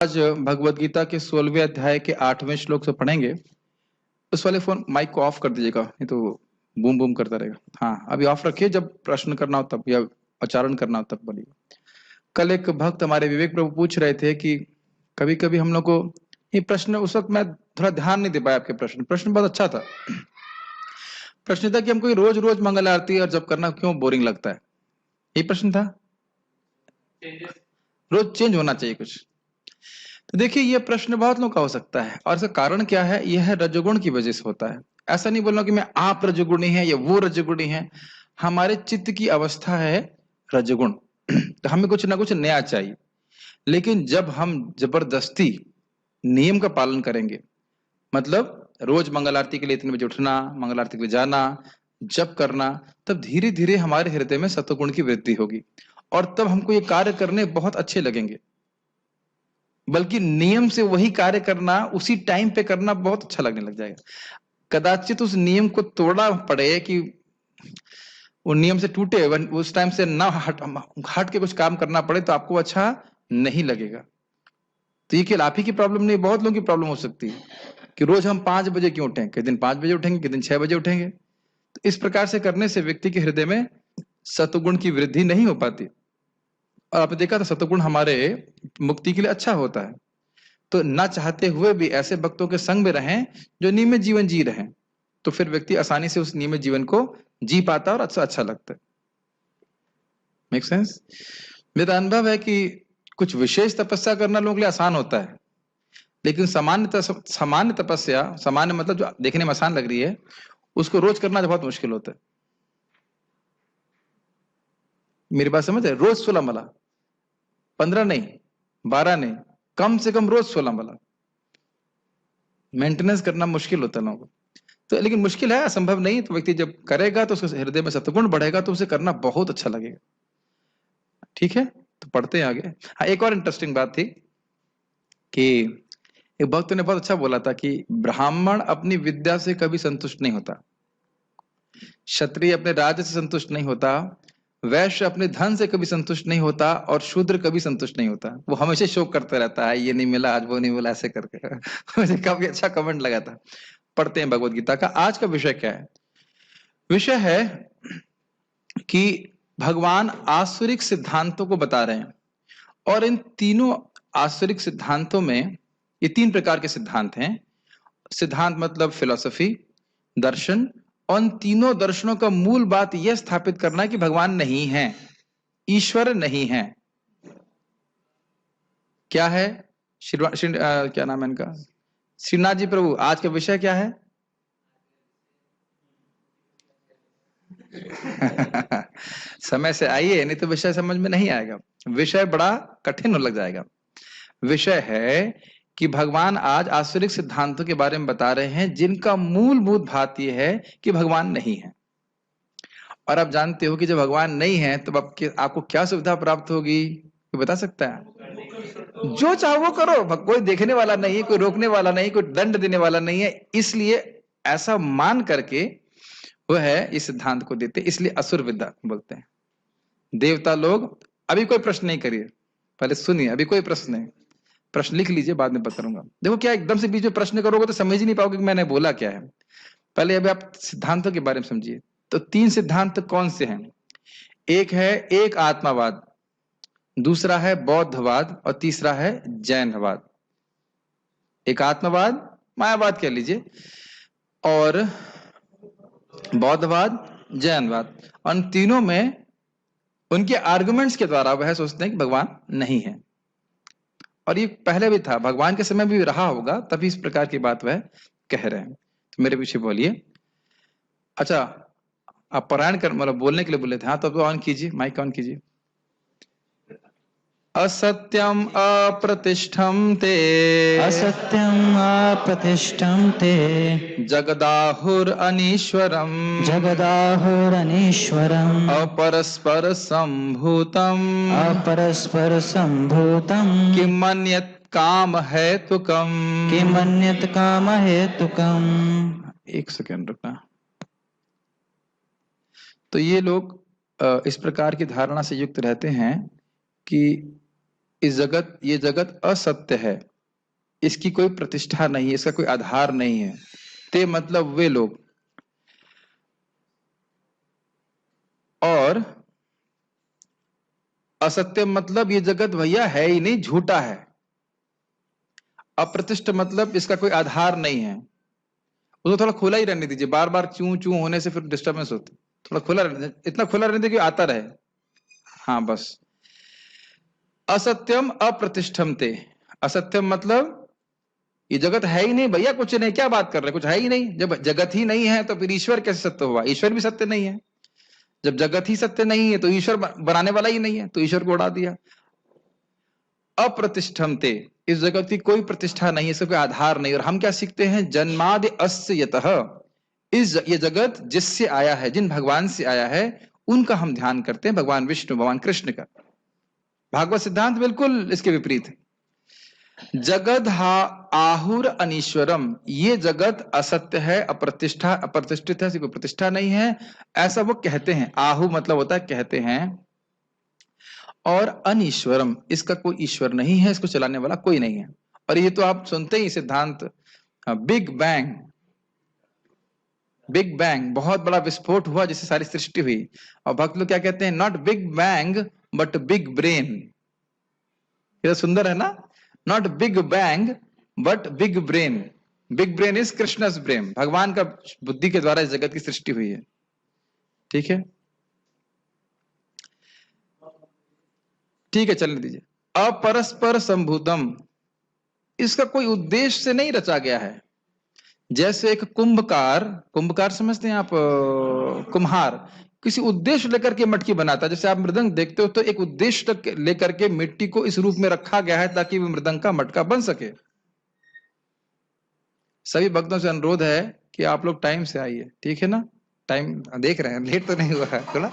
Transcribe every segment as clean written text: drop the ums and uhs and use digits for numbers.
आज भगवत गीता के 16वें अध्याय के 8वें श्लोक से पढ़ेंगे। उस वाले फोन माइक को ऑफ कर दीजिएगा, नहीं तो बूम बूम करता रहेगा। हाँ, अभी ऑफ रखिए, जब प्रश्न करना हो तब या उच्चारण करना हो तब बोलिए। कल एक भक्त हमारे विवेक प्रभु पूछ रहे थे कि कभी कभी हम लोग को ये प्रश्न, उस वक्त मैं थोड़ा ध्यान नहीं दे पाया आपके प्रश्न बहुत अच्छा था। प्रश्न था कि हमको रोज रोज मंगल आरती और जब करना क्यों बोरिंग लगता है, ये प्रश्न था। रोज चेंज होना चाहिए कुछ। तो देखिए, ये प्रश्न बहुत लोगों का हो सकता है और इसका कारण क्या है, यह रजोगुण की वजह से होता है। ऐसा नहीं बोलना कि मैं आप रजोगुणी है या वो रजोगुणी है, हमारे चित्त की अवस्था है रजोगुण। तो हमें कुछ ना कुछ नया चाहिए। लेकिन जब हम जबरदस्ती नियम का पालन करेंगे, मतलब रोज मंगल आरती के लिए इतने बजे उठना, मंगल आरती के लिए जाना, जप करना, तब धीरे धीरे हमारे हृदय में सत्वगुण की वृद्धि होगी और तब हमको ये कार्य करने बहुत अच्छे लगेंगे। बल्कि नियम से वही कार्य करना, उसी टाइम पे करना बहुत अच्छा लगने लग जाएगा। कदाचित उस नियम को तोड़ना पड़े कि वो नियम से टूटे, उस टाइम से ना हट के कुछ काम करना पड़े, तो आपको अच्छा नहीं लगेगा। तो ये केवल आप ही की प्रॉब्लम नहीं, बहुत लोगों की प्रॉब्लम हो सकती है कि रोज हम 5 बजे क्यों उठें, किस दिन 5 बजे उठेंगे, किस दिन 6 बजे उठेंगे। तो इस प्रकार से करने से व्यक्ति के हृदय में सत्वगुण की वृद्धि नहीं हो पाती। और आपने देखा था सत्वगुण हमारे मुक्ति के लिए अच्छा होता है। तो ना चाहते हुए भी ऐसे भक्तों के संग में रहें जो नियमित जीवन जी रहे हैं, तो फिर व्यक्ति आसानी से उस नियमित जीवन को जी पाता है और अच्छा लगता है। Make sense? मेरा अनुभव है कि कुछ विशेष तपस्या करना लोगों के लिए आसान होता है, लेकिन सामान्य तपस्या, सामान्य मतलब जो देखने में आसान लग रही है, उसको रोज करना बहुत मुश्किल होता है। मेरी बात समझ है? रोज 16 माला, 15 नहीं, 12 नहीं, कम से कम रोज 16 माला मेंटेनेंस करना मुश्किल होता है लोगों को। तो लेकिन मुश्किल है, असंभव नहीं। तो व्यक्ति जब करेगा तो उसके हृदय में सत्वगुण बढ़ेगा, तो उसे करना बहुत अच्छा लगेगा। ठीक है, तो पढ़ते हैं आगे। हाँ, एक और इंटरेस्टिंग बात थी कि एक भक्त ने बहुत अच्छा बोला था कि ब्राह्मण अपनी विद्या से कभी संतुष्ट नहीं होता, क्षत्रिय अपने राज्य से संतुष्ट नहीं होता, वैश्य अपने धन से कभी संतुष्ट नहीं होता और शूद्र कभी संतुष्ट नहीं होता। वो हमेशा शोक करता रहता है, ये नहीं मिला आज, वो नहीं मिला, ऐसे करके। मुझे काफी अच्छा कमेंट लगा था। पढ़ते हैं भगवत गीता का। आज का विषय क्या है? विषय है कि भगवान आसुरिक सिद्धांतों को बता रहे हैं, और इन तीनों आसुरिक सिद्धांतों में, ये 3 प्रकार के सिद्धांत हैं। सिद्धांत मतलब फिलॉसफी, दर्शन, और इन तीनों दर्शनों का मूल बात यह स्थापित करना है कि भगवान नहीं है, ईश्वर नहीं है। क्या है? क्या नाम है इनका? श्रीनाथ जी प्रभु, आज का विषय क्या है? समय से आइए, नहीं तो विषय समझ में नहीं आएगा। विषय बड़ा कठिन लग जाएगा। विषय है कि भगवान आज आसुरिक सिद्धांतों के बारे में बता रहे हैं, जिनका मूलभूत बात यह है कि भगवान नहीं है। और आप जानते हो कि जब भगवान नहीं है तो आपको क्या सुविधा प्राप्त होगी? कोई बता सकता है? जो चाहो वो करो, कोई देखने वाला नहीं है, कोई रोकने वाला नहीं, कोई दंड देने वाला नहीं है। इसलिए ऐसा मान करके वो है इस सिद्धांत को देते, इसलिए असुर विद्या बोलते हैं। देवता लोग, अभी कोई प्रश्न नहीं करिए, पहले सुनिए, अभी कोई प्रश्न नहीं। प्रश्न लिख लीजिए, बाद में करूंगा। देखो क्या एकदम से बीच में प्रश्न करोगे तो समझ ही नहीं पाओगे कि मैंने बोला क्या है। पहले अभी आप सिद्धांतों के बारे में समझिए। तो 3 सिद्धांत कौन से हैं? एक है एक आत्मावाद, दूसरा है बौद्धवाद और तीसरा है जैनवाद। एक आत्मवाद, मायावाद कह लीजिए, और बौद्धवाद, जैनवाद। उन तीनों में उनके आर्गुमेंट्स के द्वारा वह सोचते हैं कि भगवान नहीं है। और ये पहले भी था, भगवान के समय भी रहा होगा, तभी इस प्रकार की बात वह कह रहे हैं। तो मेरे पीछे बोलिए। अच्छा, आप पारायण कर मतलब बोलने के लिए बोले थे? हाँ, तो ऑन कीजिए, माइक ऑन कीजिए। असत्यम अप्रतिष्ठम ते, असत्यम अप्रतिष्ठम ते, जगदाहुर अनीश्वरम, जगदाहुरनीश्वरम्, अपरस्पर संभूतम, अपरस्पर संभूतम्, किमन्यत् काम हेतुकम, किमन्यत् काम हेतुकम्। एक सेकेंड रुकना। तो ये लोग इस प्रकार की धारणा से युक्त रहते हैं कि ये जगत असत्य है, इसकी कोई प्रतिष्ठा नहीं है, इसका कोई आधार नहीं है। ते मतलब वे लोग, और असत्य मतलब ये जगत भैया है ही नहीं, झूठा है। अप्रतिष्ठ मतलब इसका कोई आधार नहीं है। उसको थोड़ा खुला ही रहने दीजिए, बार बार चू चू होने से फिर डिस्टर्बेंस होती है। थोड़ा खुला रहने दीजिए, इतना खुला रहने दीजिए कि आता रहे। हाँ बस। असत्यम अप्रतिष्ठम ते, असत्यम मतलब ये जगत है ही नहीं भैया, कुछ नहीं, क्या बात कर रहे, कुछ है ही नहीं। जब जगत ही नहीं है तो फिर ईश्वर कैसे सत्य हुआ? ईश्वर भी सत्य नहीं है। जब जगत ही सत्य नहीं है तो ईश्वर बनाने वाला ही नहीं है, तो ईश्वर को उड़ा दिया। अप्रतिष्ठम ते, इस जगत की कोई प्रतिष्ठा नहीं है, इसका कोई आधार नहीं। और हम क्या सीखते हैं? जन्मादि अस्य यतः, ये जगत जिससे आया है, जिन भगवान से आया है, उनका हम ध्यान करते हैं, भगवान विष्णु, भगवान कृष्ण का। भागवत सिद्धांत बिल्कुल इसके विपरीत है। जगत आहुर अनीश्वरम, ये जगत असत्य है, अप्रतिष्ठित है, इसकी कोई प्रतिष्ठा नहीं है, ऐसा वो कहते हैं। आहु मतलब होता है कहते हैं, और अनीश्वरम, इसका कोई ईश्वर नहीं है, इसको चलाने वाला कोई नहीं है। और ये तो आप सुनते ही सिद्धांत, बिग बैंग, बिग बैंग, बहुत बड़ा विस्फोट हुआ जिससे सारी सृष्टि हुई। और भक्त लोग क्या कहते हैं? Not big bang but big brain. ये सुंदर है ना? Not big bang but big brain. Big brain is Krishna's brain, भगवान का बुद्धि के द्वारा इस जगत की सृष्टि हुई है। ठीक है, ठीक है, चलने दीजिए। अपरस्पर संभूतम, इसका कोई उद्देश्य से नहीं रचा गया है। जैसे एक कुंभकार, कुंभकार समझते हैं आप? कुम्हार किसी उद्देश्य लेकर के मटकी बनाता है। जैसे आप मृदंग देखते हो तो एक उद्देश्य लेकर के मिट्टी को इस रूप में रखा गया है ताकि वो मृदंग का मटका बन सके। सभी भक्तों से अनुरोध है कि आप लोग टाइम से आइए, ठीक है ना? टाइम देख रहे हैं, लेट तो नहीं हुआ है, थोड़ा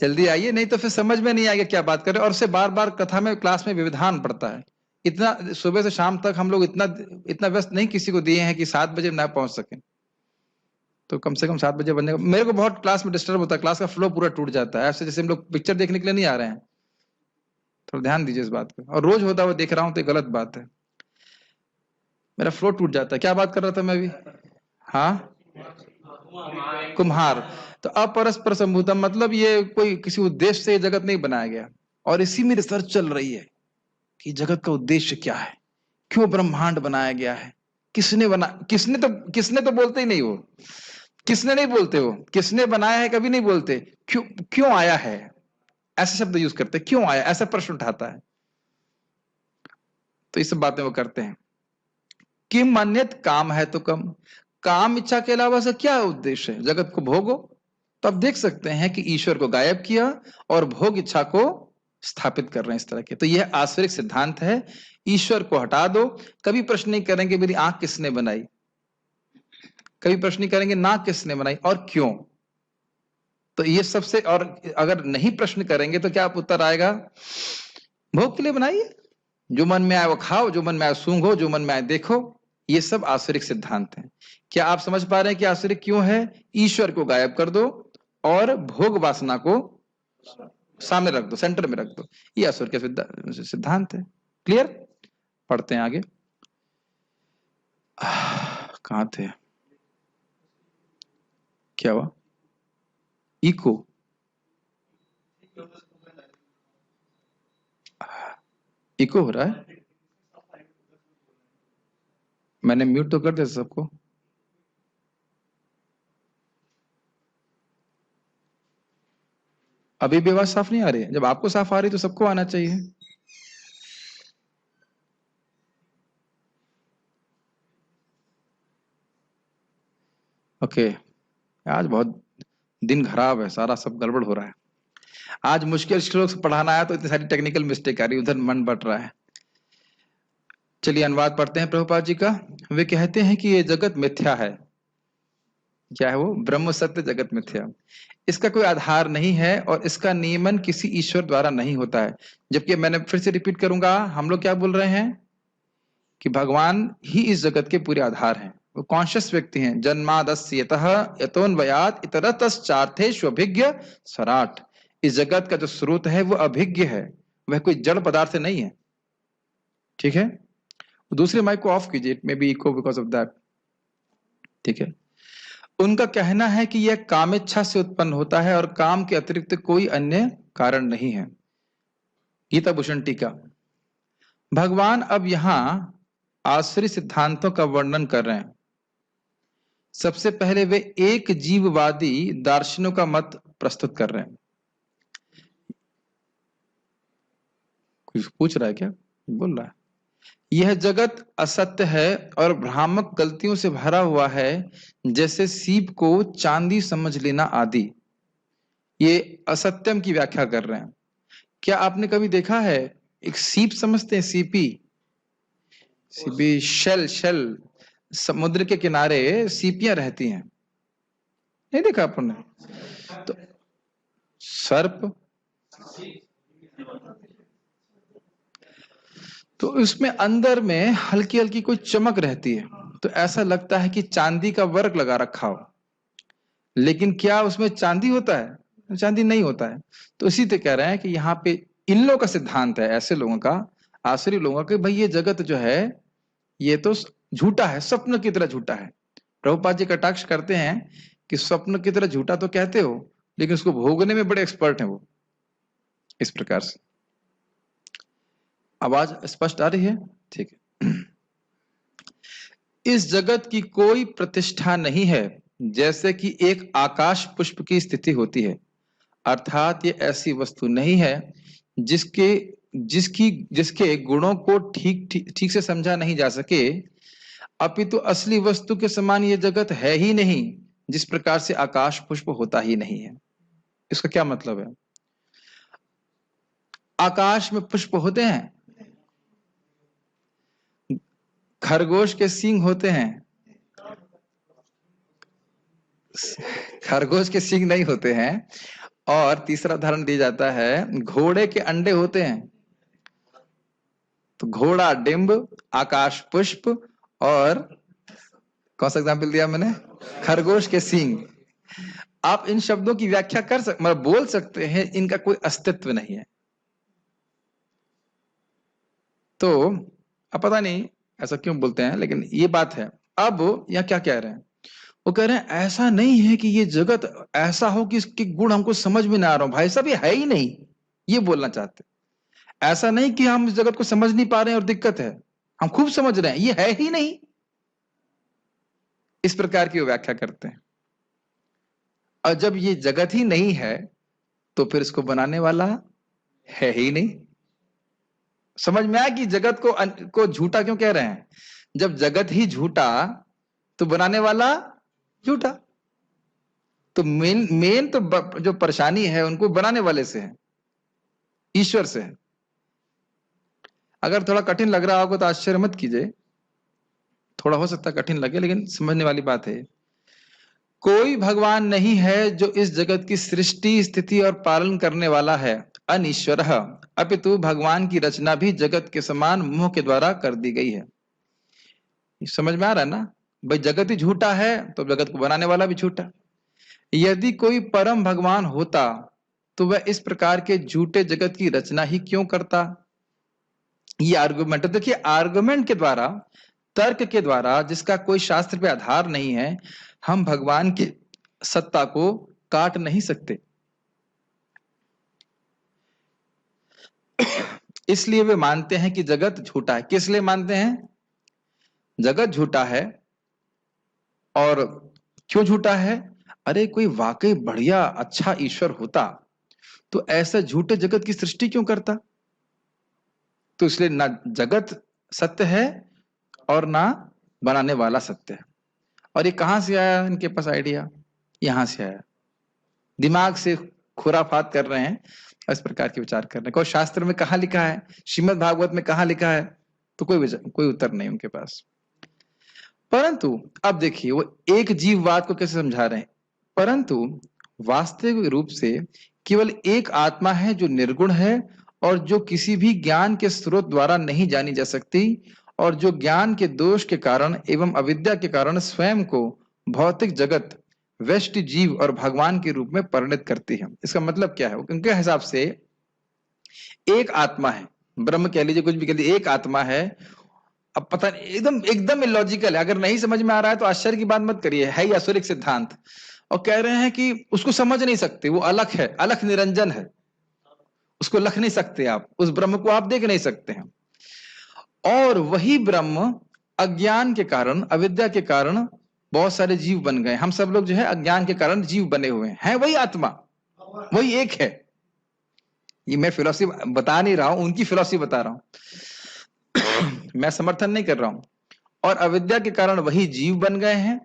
जल्दी आइए, नहीं तो फिर समझ में नहीं आएगा क्या बात कर रहे हैं। और उससे बार बार कथा में, क्लास में व्यवधान पड़ता है। इतना सुबह से शाम तक हम लोग इतना व्यस्त नहीं किसी को दिए हैं कि 7 बजे ना पहुंच सके। तो कम से कम 7 बजे बनने का, मेरे को बहुत क्लास में डिस्टर्ब होता है, क्लास का फ्लो पूरा टूट जाता है। ऐसे जैसे हम लोग पिक्चर देखने के लिए नहीं आ रहे हैं। थोड़ा ध्यान दीजिए इस बात पे। और रोज होता हुआ देख रहा हूं तो गलत बात है, मेरा फ्लो टूट जाता है। क्या बात कर रहा था मैं अभी? हाँ, कुम्हार। तो अपरस्पर संभूतम मतलब ये कोई किसी उद्देश्य से जगत नहीं बनाया गया। और इसी में रिसर्च चल रही है कि जगत का उद्देश्य क्या है, क्यों ब्रह्मांड बनाया गया है, किसने बना, किसने तो बोलते ही नहीं हो, किसने नहीं बोलते हो, किसने बनाया है कभी नहीं बोलते, क्यों क्यों आया है, ऐसे शब्द यूज करते, क्यों आया, ऐसा प्रश्न उठाता है। तो ये सब बातें वो करते हैं। किम अन्यत काम है तो कम, काम इच्छा के अलावा से क्या उद्देश्य है? जगत को भोगो। तो आप देख सकते हैं कि ईश्वर को गायब किया और भोग इच्छा को स्थापित कर रहे हैं इस तरह के। तो यह आश्रित सिद्धांत है। ईश्वर को हटा दो, कभी प्रश्न नहीं करेंगे मेरी आंख किसने बनाई, कभी प्रश्न नहीं करेंगे नाक किसने बनाई और क्यों। तो ये सबसे, और अगर नहीं प्रश्न करेंगे तो क्या उत्तर आएगा? भोग के लिए बनाइए, जो मन में आए वो खाओ, जो मन में आए सूंघो, जो मन में आए देखो। ये सब आसुरिक सिद्धांत हैं। क्या आप समझ पा रहे हैं कि आसुरिक क्यों है? ईश्वर को गायब कर दो और भोग वासना को सामने रख दो, सेंटर में रख दो। ये आसुर के सिद्धांत है। क्लियर? पढ़ते हैं आगे। कहां थे? क्या हुआ? इको इको हो रहा है? मैंने म्यूट तो कर दिया सबको। अभी भी आवाज साफ नहीं आ रही है? जब आपको साफ आ रही तो सबको आना चाहिए। ओके, आज बहुत दिन खराब है, सारा सब गड़बड़ हो रहा है। आज मुश्किल श्लोक से पढ़ाना आया तो इतनी सारी टेक्निकल मिस्टेक आ रही, उधर मन बट रहा है। चलिए अनुवाद पढ़ते हैं प्रभुपाद जी का। वे कहते हैं कि ये जगत मिथ्या है। क्या है वो? ब्रह्म सत्य, जगत मिथ्या, इसका कोई आधार नहीं है और इसका नियमन किसी ईश्वर द्वारा नहीं होता है। जबकि मैंने फिर से रिपीट करूंगा, हम लोग क्या बोल रहे हैं कि भगवान ही इस जगत के पूरे आधार हैं। वो कॉन्शियस व्यक्ति हैं। जन्मादस्यतः यतोन्वयात् इतरतश्चार्थेष्वभिज्ञ स्वराट। इस जगत का जो स्रोत है वो अभिज्ञ है, वह कोई जड़ पदार्थ नहीं है। ठीक है, दूसरे माइक को ऑफ कीजिए, it may be echo because of that. ठीक है, उनका कहना है कि यह कामेच्छा से उत्पन्न होता है और काम के अतिरिक्त कोई अन्य कारण नहीं है। गीता भूषण टीका। भगवान अब यहां आश्रित सिद्धांतों का वर्णन कर रहे हैं। सबसे पहले वे एक जीववादी दार्शनिकों का मत प्रस्तुत कर रहे हैं। कुछ पूछ रहा है क्या? बोल रहा है यह जगत असत्य है और भ्रामक गलतियों से भरा हुआ है, जैसे सीप को चांदी समझ लेना आदि। ये असत्यम की व्याख्या कर रहे हैं। क्या आपने कभी देखा है, एक सीप समझते हैं, सीपी, सीपी शेल, समुद्र के किनारे सीपियां रहती हैं, नहीं देखा आपने? तो सर्प, तो उसमें अंदर में हल्की हल्की कोई चमक रहती है, तो ऐसा लगता है कि चांदी का वर्क लगा रखा हो, लेकिन क्या उसमें चांदी होता है? चांदी नहीं होता है। तो इसी से कह रहे हैं कि यहाँ पे इन लोगों का सिद्धांत है, ऐसे लोगों का, आश्रय लोगों का, कि भाई ये जगत जो है ये तो झूठा है, स्वप्न की तरह झूठा है। प्रभुपाद जी कटाक्ष करते हैं कि स्वप्न की तरह झूठा तो कहते हो, लेकिन उसको भोगने में बड़े एक्सपर्ट हैं वो। इस प्रकार से आवाज स्पष्ट आ रही है? ठीक है। इस जगत की कोई प्रतिष्ठा नहीं है, जैसे कि एक आकाश पुष्प की स्थिति होती है। अर्थात ये ऐसी वस्तु नहीं है जिसके गुणों को ठीक से समझा नहीं जा सके, अपितु असली वस्तु के समान ये जगत है ही नहीं, जिस प्रकार से आकाश पुष्प होता ही नहीं है। इसका क्या मतलब है? आकाश में पुष्प होते हैं, खरगोश के सींग होते हैं, खरगोश के सींग नहीं होते हैं। और तीसरा उदाहरण दिया जाता है, घोड़े के अंडे होते हैं। तो घोड़ा डिंब, आकाश पुष्प, और कौन सा एग्जाम्पल दिया मैंने? खरगोश के सींग। आप इन शब्दों की व्याख्या कर सकते, मतलब बोल सकते हैं इनका कोई अस्तित्व नहीं है। तो अब पता नहीं ऐसा क्यों बोलते हैं, लेकिन ये बात है। अब यह क्या कह रहे हैं? वो कह रहे हैं ऐसा नहीं है कि ये जगत ऐसा हो कि इसके गुण हमको समझ में ना आ रहा हो। भाई साहब ये है ही नहीं, ये बोलना चाहते। ऐसा नहीं कि हम इस जगत को समझ नहीं पा रहे हैं और दिक्कत है, हम खूब समझ रहे हैं, ये है ही नहीं। इस प्रकार की वो व्याख्या करते हैं। और जब ये जगत ही नहीं है तो फिर इसको बनाने वाला है ही नहीं। समझ में आया कि जगत को झूठा क्यों कह रहे हैं? जब जगत ही झूठा तो बनाने वाला झूठा। तो मेन तो जो परेशानी है उनको बनाने वाले से है, ईश्वर से है। अगर थोड़ा कठिन लग रहा होगा तो आश्चर्य मत कीजिए, थोड़ा हो सकता है कठिन लगे, लेकिन समझने वाली बात है। कोई भगवान नहीं है जो इस जगत की सृष्टि, स्थिति और पालन करने वाला है, अनीश्वर, अपितु भगवान की रचना भी जगत के समान मोह के द्वारा कर दी गई है। समझ में आ रहा है ना भाई? जगत ही झूठा है तो जगत को बनाने वाला भी झूठा। यदि कोई परम भगवान होता तो वह इस प्रकार के झूठे जगत की रचना ही क्यों करता? ये आर्गुमेंट देखिए, आर्गुमेंट के द्वारा, तर्क के द्वारा, जिसका कोई शास्त्र पे आधार नहीं है, हम भगवान की सत्ता को काट नहीं सकते। इसलिए वे मानते हैं कि जगत झूठा है। किस लिए मानते हैं जगत झूठा है? और क्यों झूठा है? अरे कोई वाकई बढ़िया अच्छा ईश्वर होता तो ऐसा झूठे जगत की सृष्टि क्यों करता? तो इसलिए ना जगत सत्य है और ना बनाने वाला सत्य है। और ये कहां से आया इनके पास आइडिया? यहां से आया, दिमाग से खुराफात कर रहे हैं, इस प्रकार के विचार कर रहे हैं। कोई शास्त्र में कहां लिखा है, श्रीमद् भागवत में कहां लिखा है? तो कोई उत्तर नहीं उनके पास। परंतु अब देखिए वो एक जीववाद को कैसे समझा रहे हैं। परंतु वास्तविक रूप से केवल एक आत्मा है जो निर्गुण है और जो किसी भी ज्ञान के स्रोत द्वारा नहीं जानी जा सकती, और जो ज्ञान के दोष के कारण एवं अविद्या के कारण स्वयं को भौतिक जगत, व्यष्टि जीव और भगवान के रूप में परिणत करती है। इसका मतलब क्या है? उनके हिसाब से एक आत्मा है ब्रह्म कह लीजिए, कुछ भी कह लीजिए, एक आत्मा है। अब पता नहीं, एकदम एकदम इलॉजिकल है। अगर नहीं समझ में आ रहा है तो आश्चर्य की बात मत करिए, है ही आसुरिक सिद्धांत। और कह रहे हैं कि उसको समझ नहीं सकते, वो अलख है, अलख निरंजन है, उसको लख नहीं सकते आप, उस ब्रह्म को आप देख नहीं सकते हैं। और वही ब्रह्म अज्ञान के कारण, अविद्या के कारण बहुत सारे जीव बन गए। हम सब लोग जो है अज्ञान के कारण जीव बने हुए हैं, वही आत्मा, वही एक है। ये मैं फिलॉसफी बता नहीं रहा हूं, उनकी फिलॉसफी बता रहा हूं। मैं समर्थन नहीं कर रहा हूं। और अविद्या के कारण वही जीव बन गए हैं,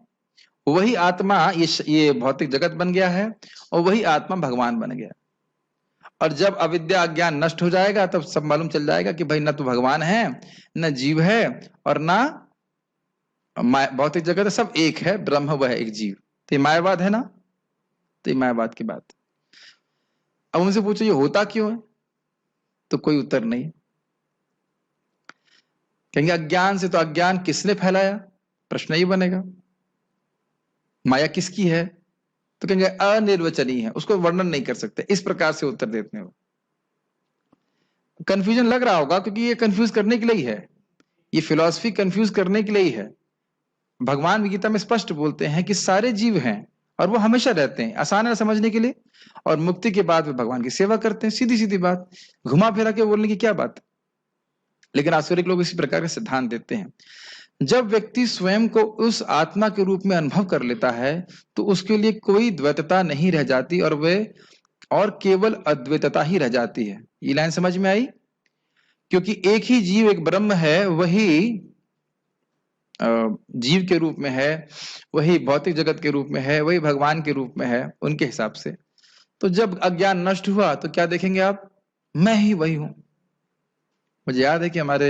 वही आत्मा ये भौतिक जगत बन गया है, और वही आत्मा भगवान बन गया। और जब अविद्या अज्ञान नष्ट हो जाएगा तब सब मालूम चल जाएगा कि भाई न तो भगवान है, न जीव है, और ना भौतिक जगत है, सब एक है, ब्रह्म वह है एक जीव। तो ये मायावाद है ना, तो ये मायावाद की बात। अब उनसे पूछो ये होता क्यों है, तो कोई उत्तर नहीं। कहेंगे अज्ञान से, तो अज्ञान किसने फैलाया, प्रश्न ही बनेगा। माया किसकी है, तो कहेंगे अनिर्वचनीय है, उसको वर्णन नहीं कर सकते। इस प्रकार से उत्तर देते हैं। कंफ्यूजन लग रहा होगा, क्योंकि ये कंफ्यूज करने के लिए ही है, ये फिलॉसफी कंफ्यूज करने के लिए ही है। भगवान गीता में स्पष्ट बोलते हैं कि सारे जीव हैं और वो हमेशा रहते हैं, आसान है समझने के लिए। और मुक्ति के बाद वे भगवान की सेवा करते हैं, सीधी सीधी बात, घुमा फिरा के बोलने की क्या बात। लेकिन आसुरिक लोग इसी प्रकार के सिद्धांत देते हैं। जब व्यक्ति स्वयं को उस आत्मा के रूप में अनुभव कर लेता है तो उसके लिए कोई द्वैतता नहीं रह जाती, और वे और केवल अद्वैतता ही रह जाती है। ये लाइन समझ में आई? क्योंकि एक ही जीव, एक ब्रह्म है, वही जीव के रूप में है, वही भौतिक जगत के रूप में है, वही भगवान के रूप में है उनके हिसाब से। तो जब अज्ञान नष्ट हुआ तो क्या देखेंगे आप, मैं ही वही हूं। मुझे याद है कि हमारे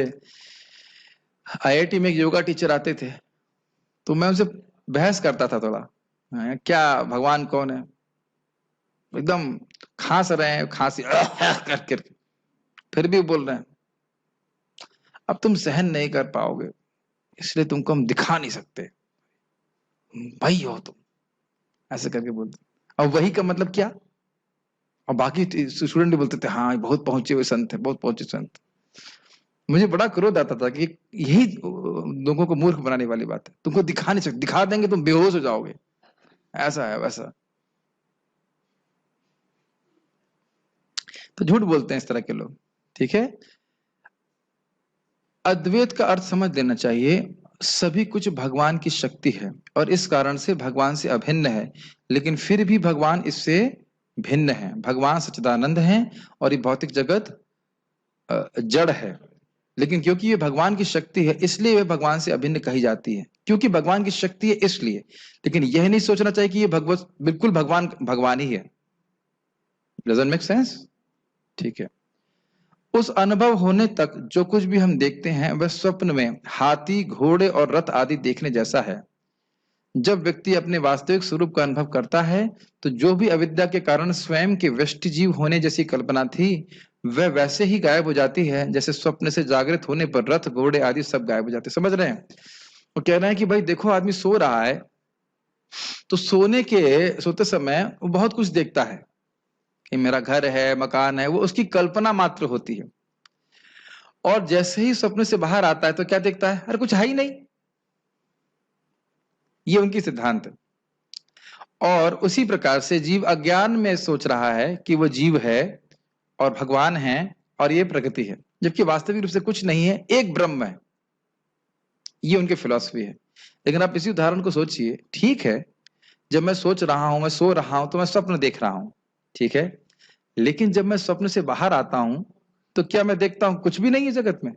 आईआईटी में एक योगा टीचर आते थे, तो मैं उनसे बहस करता था थोड़ा, क्या भगवान कौन है, एकदम खांस रहे हैं, खांसी करके, फिर भी बोल रहे हैं अब तुम सहन नहीं कर पाओगे, इसलिए तुमको हम दिखा नहीं सकते, भाई हो तुम, ऐसे करके बोलते। अब वही का मतलब क्या? और बाकी स्टूडेंट भी बोलते थे हाँ बहुत पहुंचे हुए संत है, बहुत पहुंचे संत। मुझे बड़ा क्रोध आता था कि यही लोगों को मूर्ख बनाने वाली बात है, तुमको दिखा नहीं सकते, दिखा देंगे तुम बेहोश हो जाओगे, ऐसा है वैसा। तो झूठ बोलते हैं इस तरह के लोग, ठीक है। अद्वैत का अर्थ समझ लेना चाहिए, सभी कुछ भगवान की शक्ति है और इस कारण से भगवान से अभिन्न है, लेकिन फिर भी भगवान इससे भिन्न है। भगवान सच्चिदानंद है और ये भौतिक जगत जड़ है, लेकिन क्योंकि ये भगवान की शक्ति है इसलिए वे भगवान से अभिन्न कही जाती है, क्योंकि भगवान की शक्ति है इसलिए। लेकिन यह नहीं सोचना चाहिए कि ये भगवत बिल्कुल भगवान भगवान ही है। Doesn't make sense? ठीक है। उस अनुभव होने तक जो कुछ भी हम देखते हैं वह स्वप्न में हाथी, घोड़े और रथ आदि देखने जैसा है। जब व्यक्ति अपने वास्तविक स्वरूप का अनुभव करता है तो जो भी अविद्या के कारण स्वयं के व्यष्टि जीव होने जैसी कल्पना थी वह वैसे ही गायब हो जाती है जैसे स्वप्न से जागृत होने पर रथ, घोड़े आदि सब गायब हो जाते हैं। समझ रहे हैं? वो कह रहे हैं कि भाई देखो आदमी सो रहा है तो सोते समय वो बहुत कुछ देखता है कि मेरा घर है, मकान है, वो उसकी कल्पना मात्र होती है। और जैसे ही स्वप्न से बाहर आता है तो क्या देखता है, अरे कुछ है ही नहीं। ये उनकी सिद्धांत है। और उसी प्रकार से जीव अज्ञान में सोच रहा है कि वो जीव है और भगवान है और ये प्रकृति है, जबकि वास्तविक रूप से कुछ नहीं है, एक ब्रह्म है। ये उनकी फिलॉसफी है। लेकिन आप इसी उदाहरण को सोचिए, ठीक है जब मैं सोच रहा हूं, मैं सो रहा हूं तो मैं स्वप्न देख रहा हूं, ठीक है, लेकिन जब मैं स्वप्न से बाहर आता हूं तो क्या मैं देखता हूं कुछ भी नहीं है जगत में?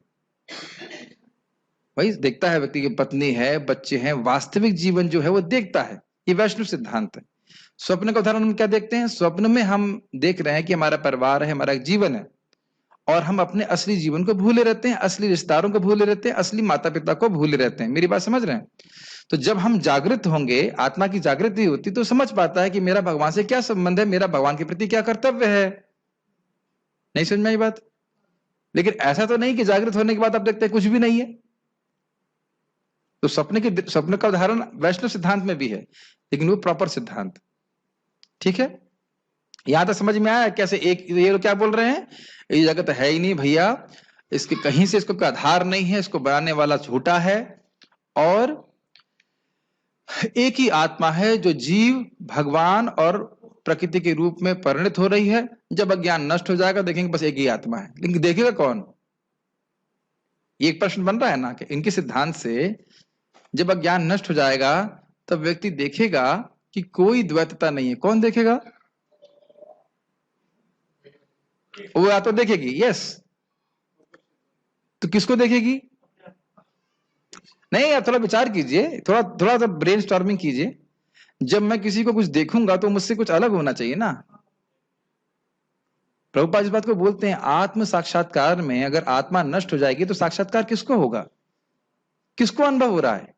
वही देखता है व्यक्ति की पत्नी है, बच्चे हैं, वास्तविक जीवन जो है वो देखता है। ये वैष्णव सिद्धांत है। स्वप्न का उदाहरण हम क्या देखते हैं, स्वप्न में हम देख रहे हैं कि हमारा परिवार है, हमारा एक जीवन है, और हम अपने असली जीवन को भूले रहते हैं, असली रिश्तेदारों को भूले रहते हैं, असली माता पिता को भूले रहते हैं। मेरी बात समझ रहे हैं? तो जब हम जागृत होंगे, आत्मा की जागृति होती तो समझ पाता है कि मेरा भगवान से क्या संबंध है, मेरा भगवान के प्रति क्या कर्तव्य है। नहीं समझ में आई बात? लेकिन ऐसा तो नहीं कि जागृत होने के बाद आप देखते हैं कुछ भी नहीं है। तो स्वप्न का उदाहरण वैष्णव सिद्धांत में भी है, लेकिन वो प्रॉपर सिद्धांत, ठीक है। यहां तक समझ में आया कैसे? एक ये लोग क्या बोल रहे हैं, ये जगत है ही नहीं भैया, इसके कहीं से इसको कोई आधार नहीं है, इसको बनाने वाला झूठा है, और एक ही आत्मा है जो जीव, भगवान और प्रकृति के रूप में परिणत हो रही है। जब अज्ञान नष्ट हो जाएगा देखेंगे बस एक ही आत्मा है, लेकिन देखेगा कौन? ये एक प्रश्न बन रहा है ना कि इनके सिद्धांत से जब अज्ञान नष्ट हो जाएगा तब व्यक्ति देखेगा कि कोई द्वैतता नहीं है। कौन देखेगा? वो या तो देखेगी, यस, तो किसको देखेगी? नहीं, आप थोड़ा विचार कीजिए, थोड़ा थोड़ा सा ब्रेन स्टॉर्मिंग कीजिए। जब मैं किसी को कुछ देखूंगा तो मुझसे कुछ अलग होना चाहिए ना। प्रभुपाद इस बात को बोलते हैं, आत्म साक्षात्कार में अगर आत्मा नष्ट हो जाएगी तो साक्षात्कार किसको होगा? किसको अनुभव हो रहा है?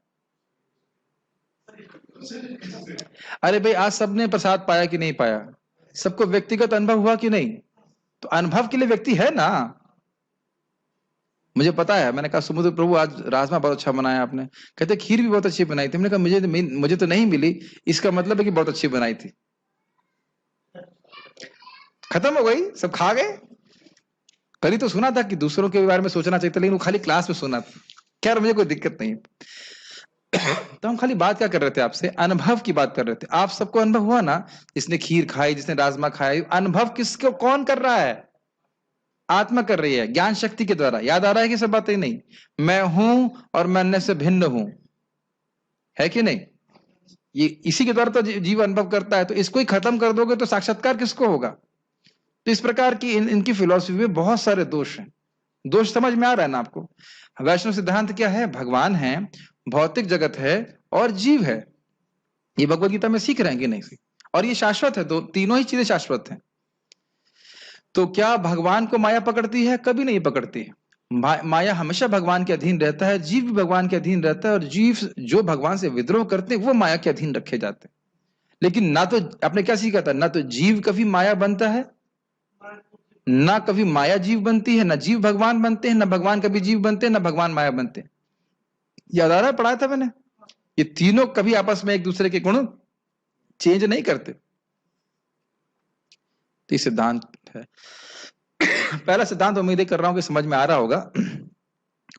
अरे भाई, आज सबने प्रसाद पाया कि नहीं पाया? सबको व्यक्तिगत अनुभव हुआ कि नहीं? तो अनुभव के लिए व्यक्ति है ना। मुझे पता है, मैंने कहा समुद्र प्रभु आज राजमा बहुत अच्छा बनाया आपने। कहते खीर भी बहुत अच्छी बनाई थी। मैंने कहा मुझे तो नहीं मिली, इसका मतलब है कि बहुत अच्छी बनाई थी। खत्म हो गई, सब खा गए। कल ही तो सुना था कि दूसरों के बारे में सोचना चाहिए था, लेकिन वो खाली क्लास में सुना था। खैर मुझे कोई दिक्कत नहीं। तो हम खाली बात क्या कर रहे थे आपसे? अनुभव की बात कर रहे थे। आप सबको अनुभव हुआ ना, जिसने खीर खाई, जिसने राजमा खाई, अनुभव किसको कौन कर रहा है? आत्मा कर रही है, ज्ञान शक्ति के द्वारा। याद आ रहा है कि सब बातें? नहीं, मैं हूं और मैं अन्य से भिन्न हूं, है कि नहीं? ये इसी के द्वारा तो जीव अनुभव करता है। तो इसको ही खत्म कर दोगे तो साक्षात्कार किसको होगा? तो इस प्रकार की इनकी फिलॉसफी में बहुत सारे दोष हैं। दोष समझ में आ रहा है ना आपको? वैष्णव सिद्धांत क्या है? भगवान है, भौतिक जगत है और जीव है। ये भगवत गीता में सीख रहे हैं कि नहीं? और ये शाश्वत है, दो तीनों ही चीजें शाश्वत हैं। तो क्या भगवान को माया पकड़ती है? कभी नहीं पकड़ती है। माया हमेशा भगवान के अधीन रहता है, जीव भी भगवान के अधीन रहता है, और जीव जो भगवान से विद्रोह करते हैं वो माया के अधीन रखे जाते हैं। लेकिन ना तो आपने क्या सीखा था? ना तो जीव कभी माया बनता है, ना कभी माया जीव बनती है, ना जीव भगवान बनते हैं, ना भगवान कभी जीव बनते हैं, ना भगवान माया बनते हैं। याद आ रहा है? पढ़ाया था मैंने। ये तीनों कभी आपस में एक दूसरे के गुण चेंज नहीं करते। तो ये सिद्धांत है। पहला सिद्धांत उम्मीद कर रहा हूं कि समझ में आ रहा होगा,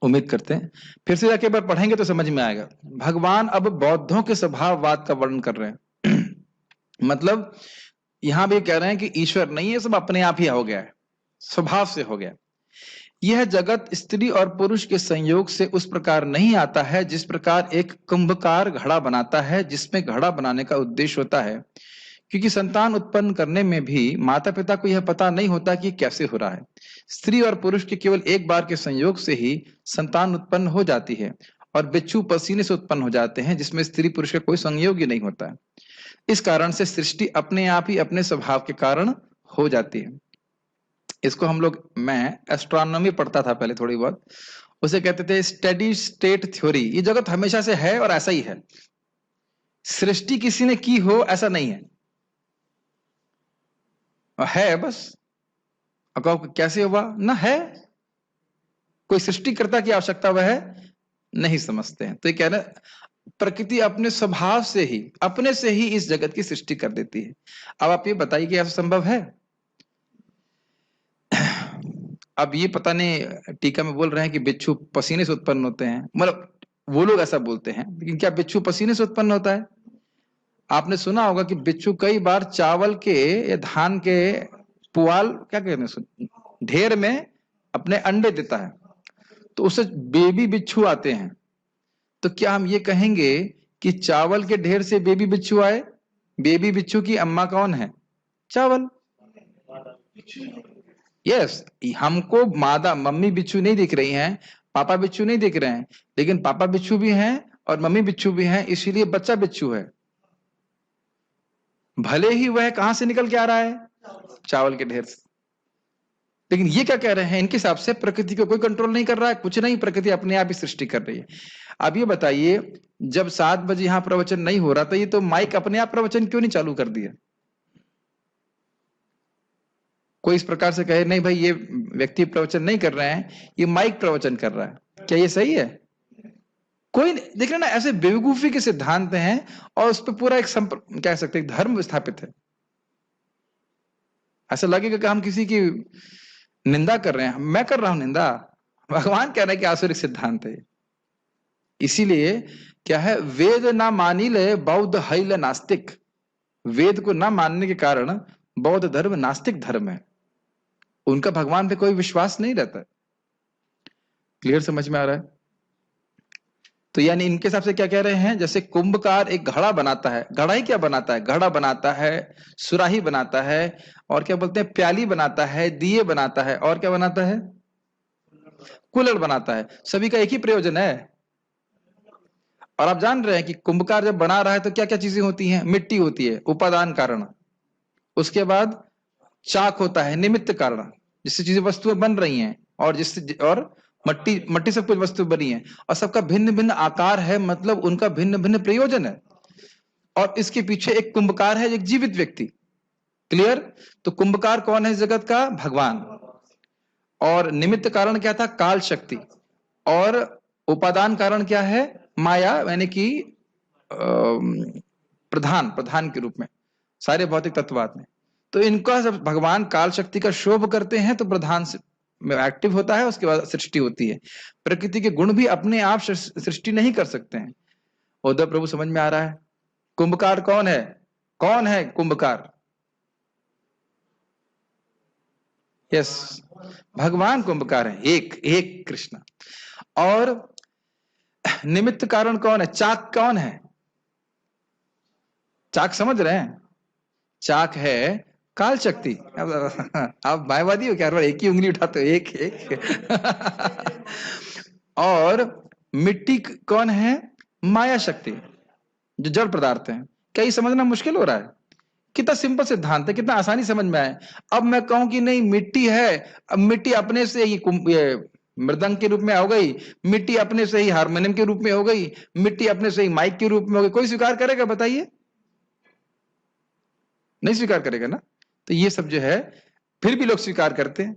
उम्मीद करते हैं। फिर से जाके बार पढ़ेंगे तो समझ में आएगा। भगवान अब बौद्धों के स्वभाववाद का वर्णन कर रहे हैं। मतलब यहां भी कह रहे हैं कि ईश्वर नहीं है, सब अपने आप ही हो गया है, स्वभाव से हो गया। यह जगत स्त्री और पुरुष के संयोग से उस प्रकार नहीं आता है जिस प्रकार एक कुंभकार घड़ा बनाता है, जिसमें घड़ा बनाने का उद्देश्य होता है। क्योंकि संतान उत्पन्न करने में भी माता पिता को यह पता नहीं होता कि कैसे हो रहा है। स्त्री और पुरुष के केवल एक बार के संयोग से ही संतान उत्पन्न हो जाती है, और बिच्छू पसीने से उत्पन्न हो जाते हैं, जिसमें स्त्री पुरुष का कोई संयोग ही नहीं होता है। इस कारण से सृष्टि अपने आप ही अपने स्वभाव के कारण हो जाती है। इसको हम लोग, मैं एस्ट्रोनॉमी पढ़ता था पहले थोड़ी बहुत, उसे कहते थे स्टेडी स्टेट थ्योरी। ये जगत हमेशा से है और ऐसा ही है। सृष्टि किसी ने की हो ऐसा नहीं है बस। अब कैसे हुआ ना, है कोई सृष्टिकर्ता की आवश्यकता वह नहीं समझते हैं। तो ये कहना, प्रकृति अपने स्वभाव से ही, अपने से ही इस जगत की सृष्टि कर देती है। अब आप ये बताइए कि ऐसा संभव है? अब ये पता नहीं, टीका में बोल रहे हैं कि बिच्छू पसीने से उत्पन्न होते हैं, मतलब वो लोग ऐसा बोलते हैं, लेकिन क्या बिच्छू पसीने से उत्पन्न होता है? आपने सुना होगा कि बिच्छू कई बार चावल के या धान के पुआल, क्या कहते हैं, ढेर में अपने अंडे देता है, तो उससे बेबी बिच्छू आते हैं। तो क्या हम ये कहेंगे कि चावल के ढेर से बेबी बिच्छू आए? बेबी बिच्छू की अम्मा कौन है? चावल। यस, हमको मादा मम्मी बिच्छू नहीं दिख रही हैं, पापा बिच्छू नहीं दिख रहे हैं, लेकिन पापा बिच्छू भी हैं और मम्मी बिच्छू भी हैं, इसीलिए बच्चा बिच्छू है। भले ही वह कहां से निकल के आ रहा है? चावल के ढेर से। लेकिन ये क्या कह रहे हैं, इनके हिसाब से प्रकृति को कोई कंट्रोल नहीं कर रहा है, कुछ नहीं, प्रकृति अपने आप ही सृष्टि कर रही है। अब ये बताइए, जब 7 बजे यहां प्रवचन नहीं हो रहा था, ये तो माइक अपने आप प्रवचन क्यों नहीं चालू कर दिया? कोई इस प्रकार से कहे नहीं भाई ये व्यक्ति प्रवचन नहीं कर रहे हैं, ये माइक प्रवचन कर रहा है, क्या ये सही है? कोई देख रहे ना, ऐसे बेवकूफी के सिद्धांत हैं और उस पर पूरा एक कह सकते हैं धर्म स्थापित है। ऐसा लगेगा कि हम किसी की निंदा कर रहे हैं। मैं कर रहा हूं निंदा? भगवान कह रहे हैं कि आसुरिक सिद्धांत है। इसीलिए क्या है, वेद ना मानी ले बौद्ध हैल नास्तिक। वेद को ना मानने के कारण बौद्ध धर्म नास्तिक धर्म है, उनका भगवान पे कोई विश्वास नहीं रहता। क्लियर समझ में आ रहा है? तो यानी इनके हिसाब से क्या कह रहे हैं, जैसे कुंभकार एक घड़ा बनाता है, घड़ा ही क्या बनाता है, घड़ा बनाता है, सुराही बनाता है, और क्या बोलते हैं, प्याली बनाता है, दिए बनाता है, और क्या बनाता है, कुल्हड़ बनाता है। सभी का एक ही प्रयोजन है। और आप जान रहे हैं कि कुंभकार जब बना रहा है तो क्या क्या चीजें होती हैं, मिट्टी होती है उपादान कारण, उसके बाद चाक होता है निमित्त कारण, जिससे चीजें वस्तुएं बन रही हैं, और जिससे और मट्टी मट्टी से कुछ वस्तु बनी है, और सबका भिन्न भिन्न आकार है, मतलब उनका भिन्न भिन्न प्रयोजन है। और इसके पीछे एक कुंभकार है, एक जीवित व्यक्ति। क्लियर? तो कुंभकार कौन है इस जगत का? भगवान। और निमित्त कारण क्या था? काल शक्ति। और उपादान कारण क्या है? माया, यानी कि प्रधान के रूप में सारे भौतिक तत्वात में। तो इनका जब भगवान काल शक्ति का शोभ करते हैं तो प्रधान में एक्टिव होता है, उसके बाद सृष्टि होती है। प्रकृति के गुण भी अपने आप सृष्टि नहीं कर सकते हैं। उद्धव प्रभु, समझ में आ रहा है? कुंभकार कौन है? कौन है कुंभकार? यस, भगवान कुंभकार है, एक कृष्ण। और निमित्त कारण कौन है? चाक कौन है? चाक समझ रहे हैं? चाक है काल शक्ति। आप मायावादी हो क्या? एक ही उंगली उठाते हो, एक और मिट्टी कौन है? माया शक्ति, जो जड़ पदार्थ है। क्या ये समझना मुश्किल हो रहा है? कितना सिंपल सिद्धांत है, कितना आसानी समझ में आए। अब मैं कहूं कि नहीं मिट्टी है, अब मिट्टी अपने से ही मृदंग के रूप में हो गई, मिट्टी अपने से ही हारमोनियम के रूप में हो गई, मिट्टी अपने से ही माइक के रूप में हो गई, कोई स्वीकार करेगा? बताइए, नहीं स्वीकार करेगा ना। तो ये सब जो है फिर भी लोग स्वीकार करते हैं,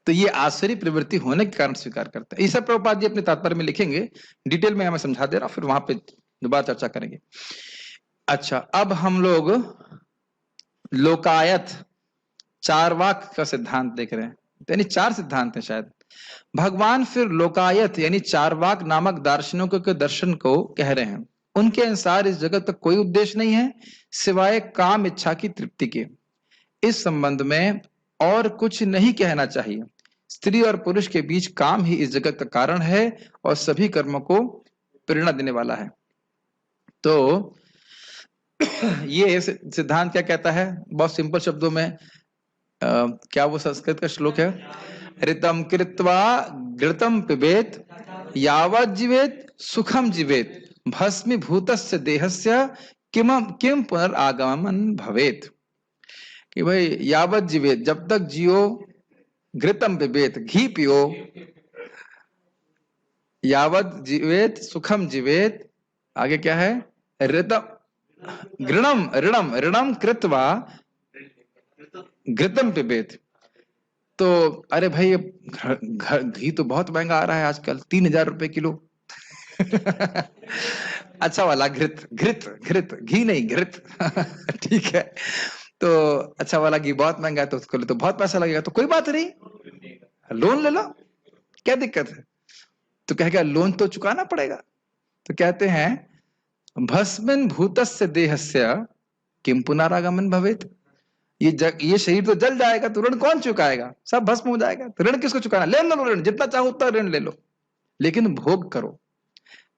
तो ये आश्चर्य प्रवृत्ति होने के कारण स्वीकार करते हैं। ये सब प्रभुपाद जी अपने तात्पर्य में लिखेंगे, डिटेल में हमें समझा दे रहा हूं, फिर वहां पे दोबारा चर्चा करेंगे। अच्छा, अब हम लोग लोकायत चारवाक का सिद्धांत देख रहे हैं, यानी चार सिद्धांत हैं शायद। भगवान फिर लोकायत यानी चारवाक नामक दार्शनिकों के दर्शन को कह रहे हैं। उनके अनुसार इस जगत का कोई उद्देश्य नहीं है सिवाय काम इच्छा की तृप्ति के। इस संबंध में और कुछ नहीं कहना चाहिए। स्त्री और पुरुष के बीच काम ही इस जगत का कारण है और सभी कर्मों को प्रेरणा देने वाला है। तो ये सिद्धांत क्या कहता है? बहुत सिंपल शब्दों में क्या वो संस्कृत का श्लोक है, ऋतम कृत्वा घृतम पिबेत यावत् जीवेत सुखम जीवेत भस्मीभूतस्य देहस्य किम पुनरागमन भवेत। कि भाई यावत् जीवेत, जब तक जियो, घृतम पिबेत, घी पियो, यावत् जीवेत सुखम जीवेत, आगे क्या है, ऋतम ऋणम ऋणम ऋणम कृत्वा घृतम पिबेत। तो अरे भाई घी तो बहुत महंगा आ रहा है आजकल, 3,000 रुपए किलो। अच्छा वाला घृत, घृत घृत, घी नहीं घृत। ठीक है, तो अच्छा वाला घी बहुत महंगा है, तो उसको तो बहुत पैसा लगेगा। तो कोई बात नहीं, लोन ले लो, क्या दिक्कत है? तो कहेगा लोन तो चुकाना पड़ेगा। तो कहते हैं भस्मन भूतस्य देहस्य किम पुनरागमन भवेत। ये शरीर तो जल जाएगा, तो ऋण कौन चुकाएगा? सब भस्म हो जाएगा, तो ऋण किसको चुकाना? ले लो ऋण, जितना चाहो उतना ऋण ले लो, लेकिन भोग करो।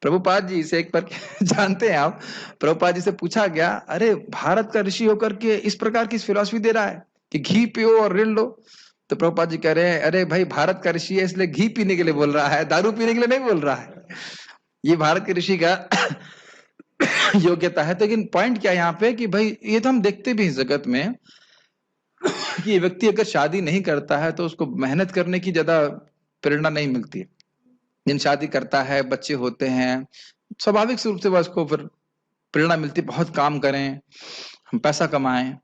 प्रभुपाद जी से एक बार जानते हैं आप, प्रभुपाद जी से पूछा गया, अरे भारत का ऋषि होकर के इस प्रकार की फिलॉसफी दे रहा है कि घी पियो और ऋण लो। तो प्रभुपाद जी कह रहे हैं, अरे भाई भारत का ऋषि है इसलिए घी पीने के लिए बोल रहा है, दारू पीने के लिए नहीं बोल रहा है। ये भारत के ऋषि का योग्यता है। तो लेकिन पॉइंट क्या है यहाँ पे कि भाई ये तो हम देखते भी इस जगत में कि व्यक्ति अगर शादी नहीं करता है तो उसको मेहनत करने की ज्यादा प्रेरणा नहीं मिलती है। जिन शादी करता है, बच्चे होते हैं, स्वाभाविक रूप से बस को फिर प्रेरणा मिलती है, बहुत काम करें, हम पैसा कमाएं।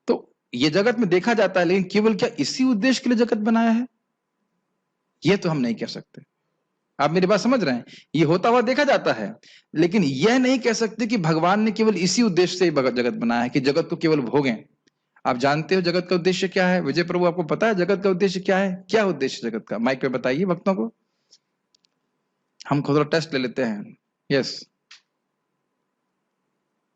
तो ये जगत में देखा जाता है, लेकिन केवल क्या इसी उद्देश्य के लिए जगत बनाया है, ये तो हम नहीं कह सकते। आप मेरी बात समझ रहे हैं? ये होता हुआ देखा जाता है, लेकिन यह नहीं कह सकते कि भगवान ने केवल इसी उद्देश्य से जगत बनाया है कि जगत को केवल भोगें। आप जानते हो जगत का उद्देश्य क्या है? विजय प्रभु, आपको पता है जगत का उद्देश्य क्या है? क्या उद्देश्य जगत का? माइक पे बताइए भक्तों को, हम खुद टेस्ट ले लेते हैं। यस,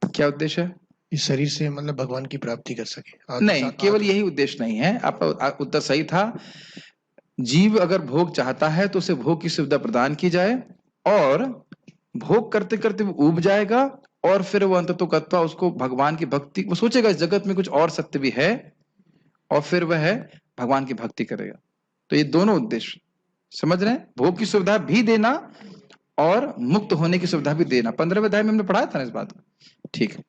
क्या उद्देश्य है? इस शरीर से मतलब भगवान की प्राप्ति कर सके। नहीं, केवल यही उद्देश्य नहीं है। आपका उत्तर सही था। जीव अगर भोग चाहता है तो उसे भोग की सुविधा प्रदान की जाए, और भोग करते करते वो ऊब जाएगा, और फिर वो अंततोगत्वा उसको भगवान की भक्ति, वो सोचेगा इस जगत में कुछ और सत्य भी है, और फिर वह भगवान की भक्ति करेगा। तो ये दोनों उद्देश्य समझ रहे हैं? भोग की सुविधा भी देना और मुक्त होने की सुविधा भी देना। 15वें अध्याय में हमने पढ़ाया था ना इस बात को। ठीक है,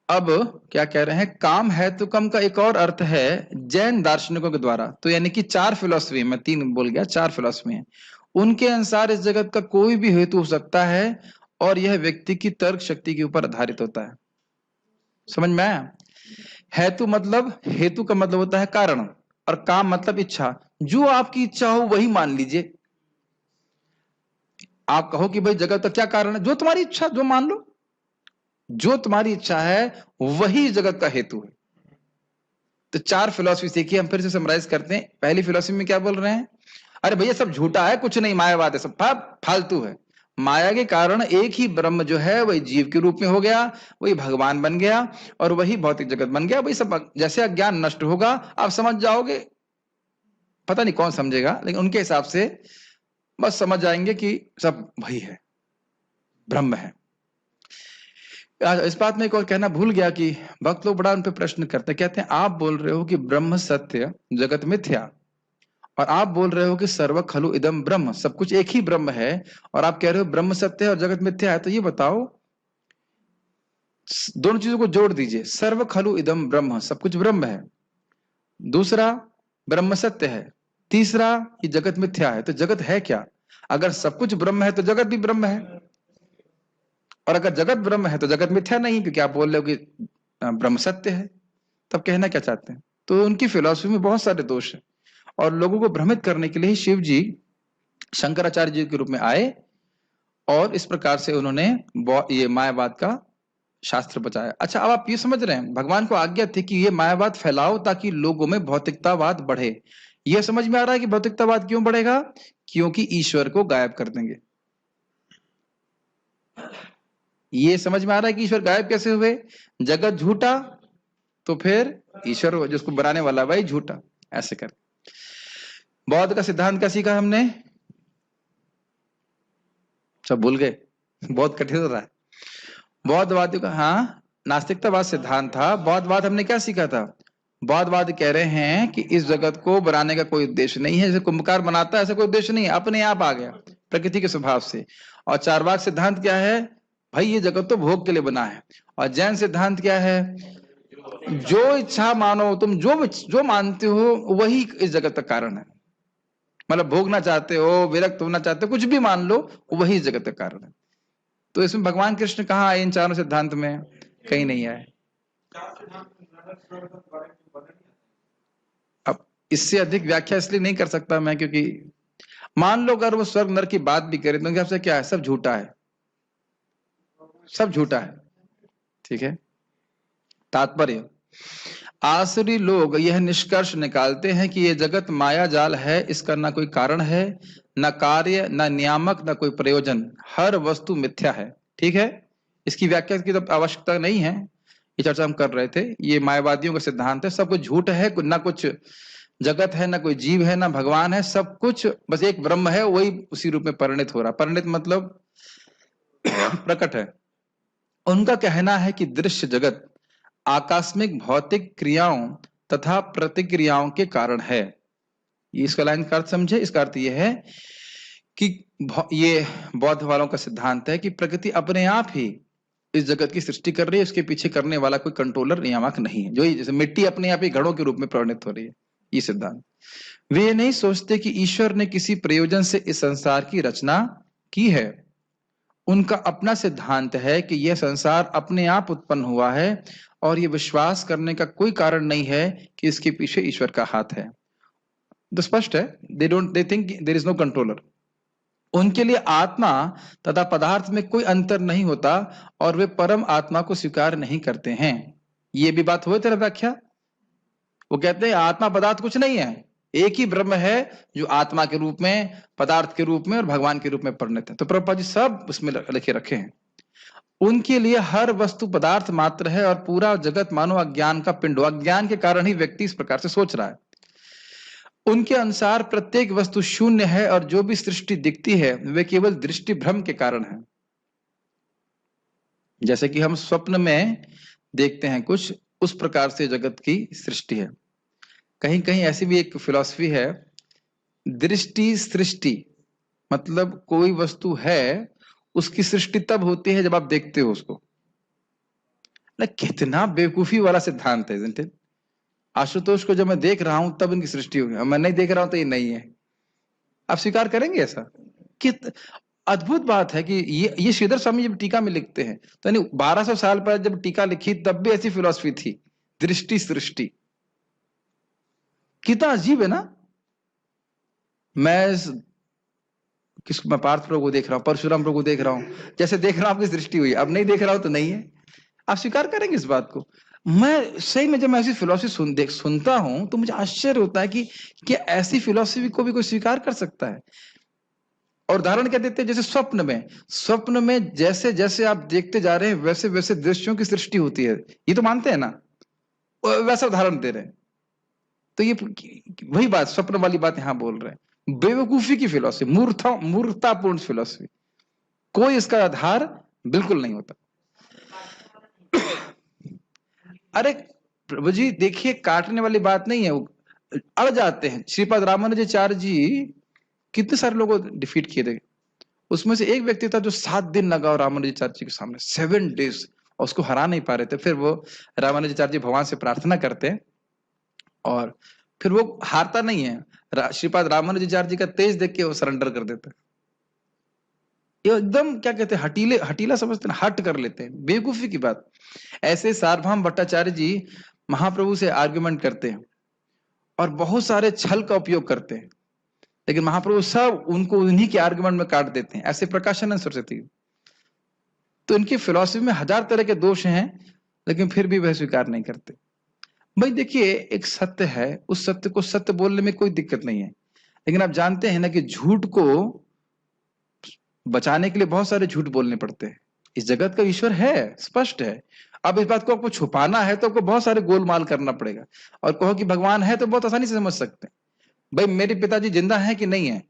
अब क्या कह रहे हैं? काम हेतुकम का एक और अर्थ है जैन दार्शनिकों के द्वारा। तो यानी कि 4 फिलॉसफी, मैं 3 बोल गया, 4 फिलॉसफी है। उनके अनुसार इस जगत का कोई भी हेतु हो सकता है, और यह व्यक्ति की तर्क शक्ति के ऊपर आधारित होता है। समझ में आया? हेतु मतलब, हेतु का मतलब होता है कारण, और काम मतलब इच्छा। जो आपकी इच्छा हो वही मान लीजिए। आप कहो कि भाई जगत का क्या कारण है, जो तुम्हारी इच्छा, जो मान लो, जो तुम्हारी इच्छा है वही जगत का हेतु है। तो 4 फिलॉसफी सीखिए, हम फिर से समराइज करते हैं। पहली फिलॉसफी में क्या बोल रहे हैं? अरे भैया सब झूठा है, कुछ नहीं, मायावाद है, सब फालतू है। माया के कारण एक ही ब्रह्म जो है वही जीव के रूप में हो गया, वही भगवान बन गया, और वही भौतिक जगत बन गया। वही सब, जैसे अज्ञान नष्ट होगा आप समझ जाओगे। पता नहीं कौन समझेगा, लेकिन उनके हिसाब से बस समझ जाएंगे कि सब वही है, ब्रह्म है। इस बात में एक और कहना भूल गया कि भक्त लोग बड़ा उन पे प्रश्न करते हैं। कहते हैं आप बोल रहे हो कि ब्रह्म सत्य जगत मिथ्या, और आप बोल रहे हो कि सर्व खलु इदम ब्रह्म, सब कुछ एक ही ब्रह्म है, और आप कह रहे हो ब्रह्म सत्य है और जगत मिथ्या है। तो ये बताओ, दोनों चीजों को जोड़ दीजिए। सर्व खलु इदम ब्रह्म, सब कुछ ब्रह्म है। दूसरा, ब्रह्म सत्य है। तीसरा, ये जगत मिथ्या है। तो जगत है क्या? अगर सब कुछ ब्रह्म है तो जगत भी ब्रह्म है, और अगर जगत ब्रह्म है तो जगत मिथ्या नहीं, क्योंकि आप बोल रहे हो कि ब्रह्म सत्य है। तब कहना क्या चाहते हैं? तो उनकी फिलॉसफी में बहुत सारे दोष हैं, और लोगों को भ्रमित करने के लिए शिव जी शंकराचार्य जी के रूप में आए, और इस प्रकार से उन्होंने ये मायावाद का शास्त्र बचाया। अच्छा, अब आप ये समझ रहे हैं, भगवान को आज्ञा थी कि ये मायावाद फैलाओ ताकि लोगों में भौतिकतावाद बढ़े। यह समझ में आ रहा है कि भौतिकतावाद क्यों बढ़ेगा? क्योंकि ईश्वर को गायब कर देंगे। ये समझ में आ रहा है कि ईश्वर गायब कैसे हुए? जगत झूठा तो फिर ईश्वर जिसको बनाने वाला वही झूठा, ऐसे कर। बौद्ध का सिद्धांत क्या सीखा हमने? सब भूल गए, बहुत कठिन हो रहा है। बौद्धवादियों का, हाँ, नास्तिकतावाद सिद्धांत था। बौद्धवाद हमने क्या सीखा था? बौद्धवाद कह रहे हैं कि इस जगत को बनाने का कोई उद्देश्य नहीं है, जैसे कुंभकार बनाता है ऐसा कोई उद्देश्य नहीं है, अपने आप आ गया प्रकृति के स्वभाव से। और चार्वाक सिद्धांत क्या है? भाई ये जगत तो भोग के लिए बना है। और जैन सिद्धांत क्या है? जो इच्छा मानो तुम, जो मानते हो वही इस जगत का कारण है। मतलब भोगना चाहते हो, विरक्त होना चाहते हो, कुछ भी मान लो, वही इस जगत का कारण है। तो इसमें भगवान कृष्ण कहाँ आए? इन चारों सिद्धांत में कहीं नहीं आए। अब इससे अधिक व्याख्या इसलिए नहीं कर सकता मैं, क्योंकि मान लो अगर वो स्वर्ग नरक की बात भी करें तो उनके हिसाब से क्या है? सब झूठा है, सब झूठा है। ठीक है। तात्पर्य, आसुरी लोग यह निष्कर्ष निकालते हैं कि यह जगत माया जाल है, इसका ना कोई कारण है, न कार्य, न नियामक, न कोई प्रयोजन, हर वस्तु मिथ्या है। ठीक है, इसकी व्याख्या की तो आवश्यकता नहीं है, ये चर्चा हम कर रहे थे। ये मायावादियों का सिद्धांत है, सब कुछ झूठ है, ना कुछ जगत है, ना कोई जीव है, ना भगवान है, सब कुछ बस एक ब्रह्म है, वही उसी रूप में परिणित हो रहा। परिणित मतलब प्रकट है। उनका कहना है कि दृश्य जगत आकस्मिक भौतिक क्रियाओं तथा प्रतिक्रियाओं के कारण है। इसका लाइन का अर्थ समझे। इसका अर्थ यह है कि ये बौद्ध वालों का सिद्धांत है कि प्रकृति अपने आप ही इस जगत की सृष्टि कर रही है, इसके पीछे करने वाला कोई कंट्रोलर नियामक नहीं है। जो जैसे मिट्टी अपने आप ही घड़ों के रूप में परिणित हो रही है, ये सिद्धांत। वे ये नहीं सोचते कि ईश्वर ने किसी प्रयोजन से इस संसार की रचना की है। उनका अपना सिद्धांत है कि यह संसार अपने आप उत्पन्न हुआ है, और यह विश्वास करने का कोई कारण नहीं है कि इसके पीछे ईश्वर का हाथ है। तो स्पष्ट है, they think there is no controller. उनके लिए आत्मा तथा पदार्थ में कोई अंतर नहीं होता, और वे परम आत्मा को स्वीकार नहीं करते हैं। ये भी बात हुई तेरा व्याख्या। वो कहते हैं आत्मा पदार्थ कुछ नहीं है, एक ही ब्रह्म है जो आत्मा के रूप में, पदार्थ के रूप में और भगवान के रूप में परिणत है। तो प्रभुपाद जी सब उसमें लिखे रखे हैं। उनके लिए हर वस्तु पदार्थ मात्र है और पूरा जगत मानो अज्ञान का पिंड। अज्ञान के कारण ही व्यक्ति इस प्रकार से सोच रहा है। उनके अनुसार प्रत्येक वस्तु शून्य है और जो भी सृष्टि दिखती है वे केवल दृष्टि भ्रम के कारण है। जैसे कि हम स्वप्न में देखते हैं कुछ, उस प्रकार से जगत की सृष्टि है। कहीं कहीं ऐसी भी एक फिलॉसफी है, दृष्टि सृष्टि, मतलब कोई वस्तु है, उसकी सृष्टि तब होती है जब आप देखते हो उसको। कितना बेवकूफी वाला सिद्धांत है, isn't it? आशुतोष को जब मैं देख रहा हूं तब इनकी सृष्टि हुई, मैं नहीं देख रहा हूं तो ये नहीं है। आप स्वीकार करेंगे ऐसा? कित अद्भुत बात है कि ये श्रीधर स्वामी जब टीका में लिखते हैं तो यानी 1200 साल पर जब टीका लिखी तब भी ऐसी फिलॉसफी थी, दृष्टि सृष्टि। कितना अजीब है ना। मैं पार्थ प्रभु को देख रहा हूं, परशुराम प्रभु को देख रहा हूं, जैसे देख रहा हूं आपकी सृष्टि हुई, अब नहीं देख रहा हूं तो नहीं है। आप स्वीकार करेंगे इस बात को? मैं सही में जब मैं ऐसी फिलॉसफी सुनता हूं तो मुझे आश्चर्य होता है कि क्या ऐसी फिलॉसफी को भी कोई स्वीकार कर सकता है। और उदाहरण क्या देते हैं, जैसे स्वप्न में जैसे जैसे आप देखते जा रहे हैं वैसे वैसे दृश्यों की सृष्टि होती है, ये तो मानते हैं ना, वैसा उदाहरण दे रहे हैं। तो ये वही बात, स्वप्न वाली बात यहां बोल रहे हैं। बेवकूफी की फिलॉसफी, मूर्खतापूर्ण फिलॉसफी, कोई इसका आधार बिल्कुल नहीं होता। अरे प्रभु जी देखिए, काटने वाली बात नहीं है, वो अड़ जाते हैं। श्रीपाद रामानुजाचार्य जी कितने सारे लोगों को डिफीट किए थे, उसमें से एक व्यक्ति था जो 7 दिन लगा रामानुजाचार्य जी के सामने, 7 डेज, और उसको हरा नहीं पा रहे थे। फिर वो रामानुजाचार्य जी भगवान से प्रार्थना करते हैं और फिर वो हारता नहीं है। श्रीपाद रामानुजाचार्य जी का तेज देख के वो सरेंडर कर देते हैं। ये एकदम क्या कहते हैं, हटीला समझते हैं, हट कर लेते हैं, बेवकूफी की बात। ऐसे सार्वभौम भट्टाचार्य जी महाप्रभु से आर्ग्यूमेंट करते हैं और बहुत सारे छल का उपयोग करते हैं, लेकिन महाप्रभु सब उनको उन्हीं के आर्गुमेंट में काट देते हैं। ऐसे प्रकाशानंद सरस्वती, तो इनकी फिलॉसफी में 1000 तरह के दोष हैं, लेकिन फिर भी वह स्वीकार नहीं करते। भाई देखिए, एक सत्य है, उस सत्य को सत्य बोलने में कोई दिक्कत नहीं है, लेकिन आप जानते हैं ना कि झूठ को बचाने के लिए बहुत सारे झूठ बोलने पड़ते हैं। इस जगत का ईश्वर है, स्पष्ट है। अब इस बात को आपको छुपाना है तो आपको बहुत सारे गोलमाल करना पड़ेगा, और कहो कि भगवान है तो बहुत आसानी से समझ सकते हैं। भाई मेरे पिताजी जिंदा हैं कि नहीं है,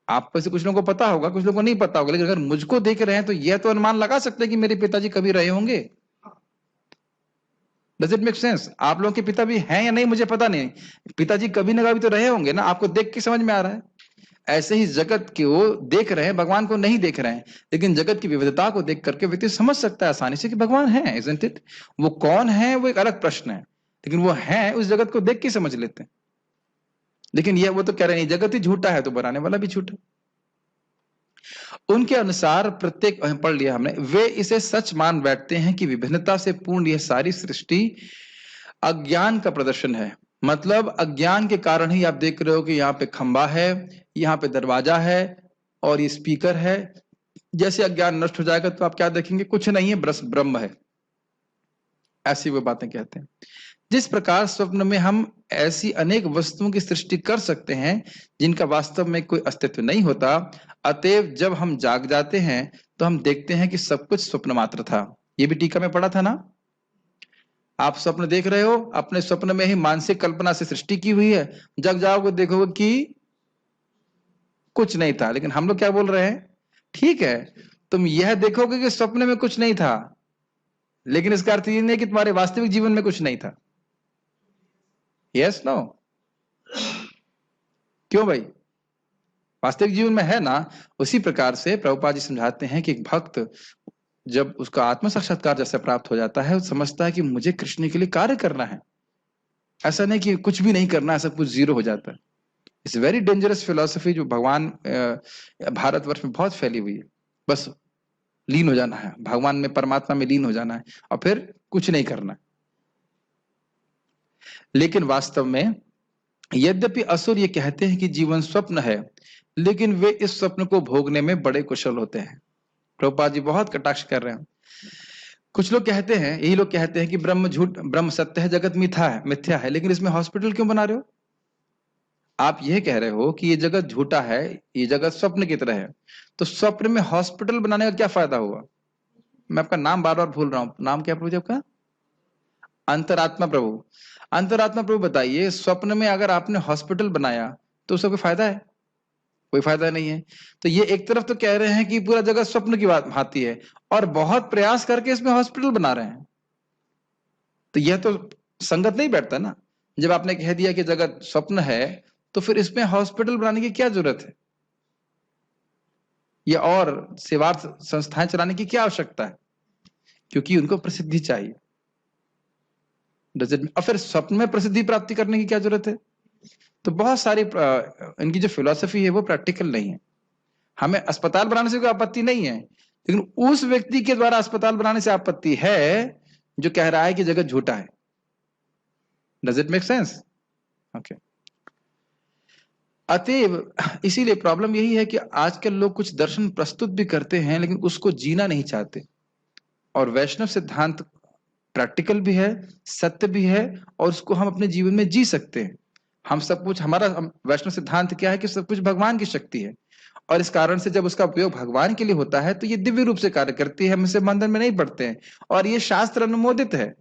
आप में से कुछ लोगों को पता होगा, कुछ लोगों को नहीं पता होगा, लेकिन अगर मुझको देख रहे हैं तो यह तो अनुमान लगा सकते हैं कि मेरे पिताजी कभी रहे होंगे। Does it make sense? आप लोगों के पिता भी हैं या नहीं मुझे पता नहीं, पिताजी कभी ना कभी तो रहे होंगे ना, आपको देख के समझ में आ रहा है। ऐसे ही जगत के वो देख रहे हैं, भगवान को नहीं देख रहे हैं, लेकिन जगत की विविधता को देख करके व्यक्ति समझ सकता है आसानी से कि भगवान है, इजंट इट? वो कौन है वो एक अलग प्रश्न है, लेकिन वो है, उस जगत को देख के समझ लेते हैं। लेकिन ये वो तो कह रहे नहीं, जगत ही झूठा है तो बनाने वाला भी झूठा। उनके अनुसार प्रत्येक, पढ़ लिया हमने, वे इसे सच मान बैठते हैं कि विभिन्नता से पूर्ण यह सारी सृष्टि अज्ञान का प्रदर्शन है। मतलब अज्ञान के कारण ही आप देख रहे हो कि यहाँ पे खंबा है, यहाँ पे दरवाजा है और ये स्पीकर है। जैसे अज्ञान नष्ट हो जाएगा तो आप क्या देखेंगे, कुछ नहीं है, बस ब्रह्म है। ऐसी वो बातें कहते हैं। जिस प्रकार स्वप्न में हम ऐसी अनेक वस्तुओं की सृष्टि कर सकते हैं जिनका वास्तव में कोई अस्तित्व नहीं होता, अतएव जब हम जाग जाते हैं तो हम देखते हैं कि सब कुछ स्वप्न मात्र था। ये भी टीका में पढ़ा था ना। आप स्वप्न देख रहे हो, अपने स्वप्न में ही मानसिक कल्पना से सृष्टि की हुई है, जग जाओगे देखोगे कि कुछ नहीं था। लेकिन हम लोग क्या बोल रहे हैं, ठीक है तुम यह देखोगे कि स्वप्न में कुछ नहीं था, लेकिन इसका अर्थ ये नहीं कि तुम्हारे वास्तविक जीवन में कुछ नहीं था। Yes no? क्यों भाई? वास्तविक जीवन में है ना। उसी प्रकार से प्रभुपाद जी समझाते हैं कि एक भक्त जब उसका आत्म साक्षात्कार जैसे प्राप्त हो जाता है, वो समझता है कि मुझे कृष्ण के लिए कार्य करना है, ऐसा नहीं कि कुछ भी नहीं करना है, सब कुछ जीरो हो जाता है। इट्स वेरी डेंजरस फिलॉसफी जो भगवान भारतवर्ष में बहुत फैली हुई है। बस लीन हो जाना है भगवान में, परमात्मा में लीन हो जाना है और फिर कुछ नहीं करना। लेकिन वास्तव में यद्यपि असुर ये कहते हैं कि जीवन स्वप्न है, लेकिन वे इस स्वप्न को भोगने में बड़े कुशल होते हैं। प्रभुपाद जी बहुत कटाक्ष कर रहे हैं। कुछ लोग कहते हैं, यही लोग कहते हैं कि ब्रह्म झूठ, ब्रह्म सत्य है, जगत मिथ्या है, लेकिन इसमें हॉस्पिटल क्यों बना रहे हो? आप यह कह रहे हो कि ये जगत झूठा है, ये जगत स्वप्न की तरह है, तो स्वप्न में हॉस्पिटल बनाने का क्या फायदा हुआ? मैं आपका नाम बार बार भूल रहा हूं, नाम क्या प्रभु जी आपका? अंतरात्मा प्रभु। अंतरात्मा प्रभु बताइए, स्वप्न में अगर आपने हॉस्पिटल बनाया तो उसका कोई फायदा है? कोई फायदा नहीं है। तो ये एक तरफ तो कह रहे हैं कि पूरा जगत स्वप्न की बात भांति है, और बहुत प्रयास करके इसमें हॉस्पिटल बना रहे हैं, तो यह तो संगत नहीं बैठता ना। जब आपने कह दिया कि जगत स्वप्न है, तो फिर इसमें हॉस्पिटल बनाने की क्या जरूरत है, या और सेवार्थ संस्थाएं चलाने की क्या आवश्यकता है? क्योंकि उनको प्रसिद्धि चाहिए। और फिर स्वप्न में प्रसिद्धि प्राप्ति करने की क्या जरूरत है? तो बहुत सारी इनकी जो फिलॉसफी है वो प्रैक्टिकल नहीं है। हमें अस्पताल बनाने से कोई आपत्ति नहीं है, लेकिन उस व्यक्ति के द्वारा अस्पताल बनाने से आपत्ति है जो कह रहा है कि जगत झूठा है। Does it make sense? Okay. अतएव इसीलिए प्रॉब्लम यही है कि आजकल लोग कुछ दर्शन प्रस्तुत भी करते हैं, लेकिन उसको जीना नहीं चाहते। और वैष्णव सिद्धांत प्रैक्टिकल भी है, सत्य भी है, और उसको हम अपने जीवन में जी सकते हैं। हम सब कुछ, हमारा वैष्णव सिद्धांत क्या है कि सब कुछ भगवान की शक्ति है, और इस कारण से जब उसका उपयोग भगवान के लिए होता है तो ये दिव्य रूप से कार्य करती है, हम इसे बंधन में नहीं पड़ते हैं, और ये शास्त्र अनुमोदित है।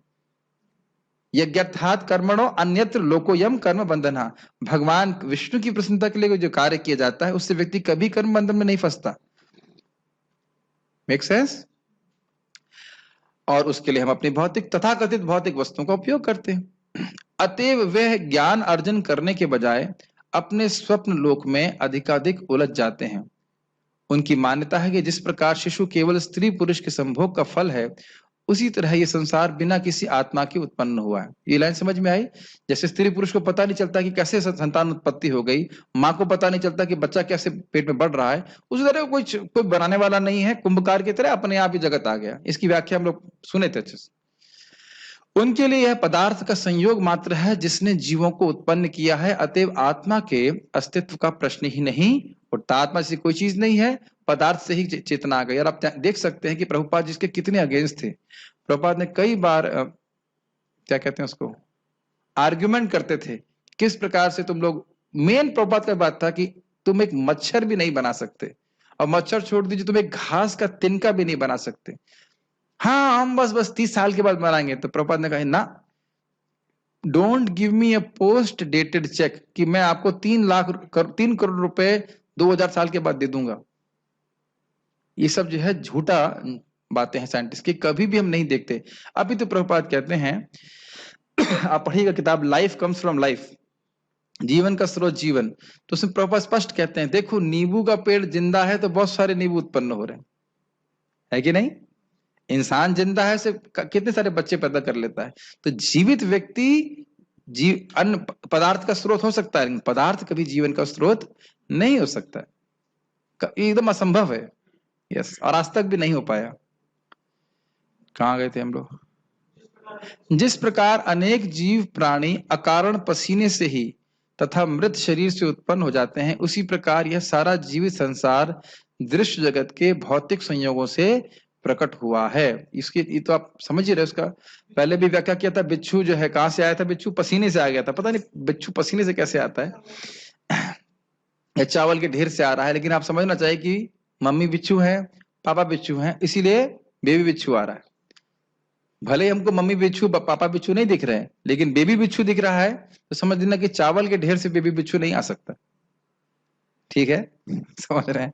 यज्ञार्थात् कर्मणो अन्यत्र लोकोयम कर्म बंधना। भगवान विष्णु की प्रसन्नता के लिए जो कार्य किया जाता है उससे व्यक्ति कभी कर्म बंधन में नहीं फंसता। Make sense? और उसके लिए हम अपनी भौतिक, तथाकथित भौतिक वस्तुओं का उपयोग करते हैं। अतएव वह ज्ञान अर्जन करने के बजाय अपने स्वप्न लोक में अधिकाधिक उलझ जाते हैं। उनकी मान्यता है कि जिस प्रकार शिशु केवल स्त्री पुरुष के संभोग का फल है, उसी तरह ये संसार बिना किसी आत्मा के उत्पन्न हुआ है। ये लाइन समझ में आई? जैसे स्त्री पुरुष को पता नहीं चलता कि कैसे संतान उत्पत्ति हो गई, माँ को पता नहीं चलता कि बच्चा कैसे पेट में बढ़ रहा है, उसी तरह कोई बनाने वाला नहीं है, कुंभकार की तरह अपने आप ही जगत आ गया। इसकी व्याख्या हम लोग सुने थे अच्छे से। उनके लिए यह पदार्थ का संयोग मात्र है जिसने जीवों को उत्पन्न किया है, अतएव आत्मा के अस्तित्व का प्रश्न ही नहीं उठता। आत्मा से कोई चीज नहीं है, पदार्थ से ही चेतना आ गई। और आप देख सकते हैं कि प्रभुपाद जिसके कितने अगेंस्ट थे। प्रभुपाद ने कई बार क्या कहते हैं उसको, आर्ग्यूमेंट करते थे, किस प्रकार से तुम लोग, मेन प्रभुपाद का बात था कि तुम एक मच्छर भी नहीं बना सकते, और मच्छर छोड़ दीजिए, तुम एक घास का तिनका भी नहीं बना सकते। हाँ, हम बस 30 साल के बाद बनाएंगे। तो प्रभुपाद ने कहा ना, don't give me a post dated cheque कि मैं आपको 3 करोड़ रुपए 2000 साल के बाद दे दूंगा। ये सब जो है झूठा बातें हैं साइंटिस्ट की, कभी भी हम नहीं देखते। अभी तो प्रभुपाद कहते हैं आप पढ़िएगा किताब लाइफ कम्स फ्रॉम लाइफ, जीवन का स्रोत जीवन, तो उसमें प्रभुपाद स्पष्ट कहते हैं, देखो नींबू का पेड़ जिंदा है तो बहुत सारे नींबू उत्पन्न हो रहे हैं, है कि नहीं? इंसान जिंदा है से कितने सारे बच्चे पैदा कर लेता है। तो जीवित व्यक्ति अन्न पदार्थ का स्रोत हो सकता है, लेकिन पदार्थ कभी जीवन का स्रोत नहीं हो सकता, एकदम असंभव है। यस, और आज तक भी नहीं हो पाया। कहां गए थे हम लोग? जिस प्रकार अनेक जीव प्राणी अकारण पसीने से ही तथा मृत शरीर से उत्पन्न हो जाते हैं, उसी प्रकार यह सारा जीवित संसार दृश्य जगत के भौतिक संयोगों से प्रकट हुआ है। इसकी ये तो आप समझ ही रहे, उसका पहले भी व्याख्या किया था। बिच्छू जो है कहां से आया था? बिच्छू पसीने से आ गया था। पता नहीं बिच्छू पसीने से कैसे आता है, या चावल के ढेर से आ रहा है, लेकिन आप समझना चाहिए कि मम्मी बिच्छू है, पापा बिच्छू है, इसीलिए बेबी बिच्छू आ रहा है। भले हमको मम्मी बिच्छू पापा बिच्छू नहीं दिख रहे हैं, लेकिन बेबी बिच्छू दिख रहा है, तो समझ लेना कि चावल के ढेर से बेबी बिच्छू नहीं आ सकता। ठीक है, समझ रहे हैं?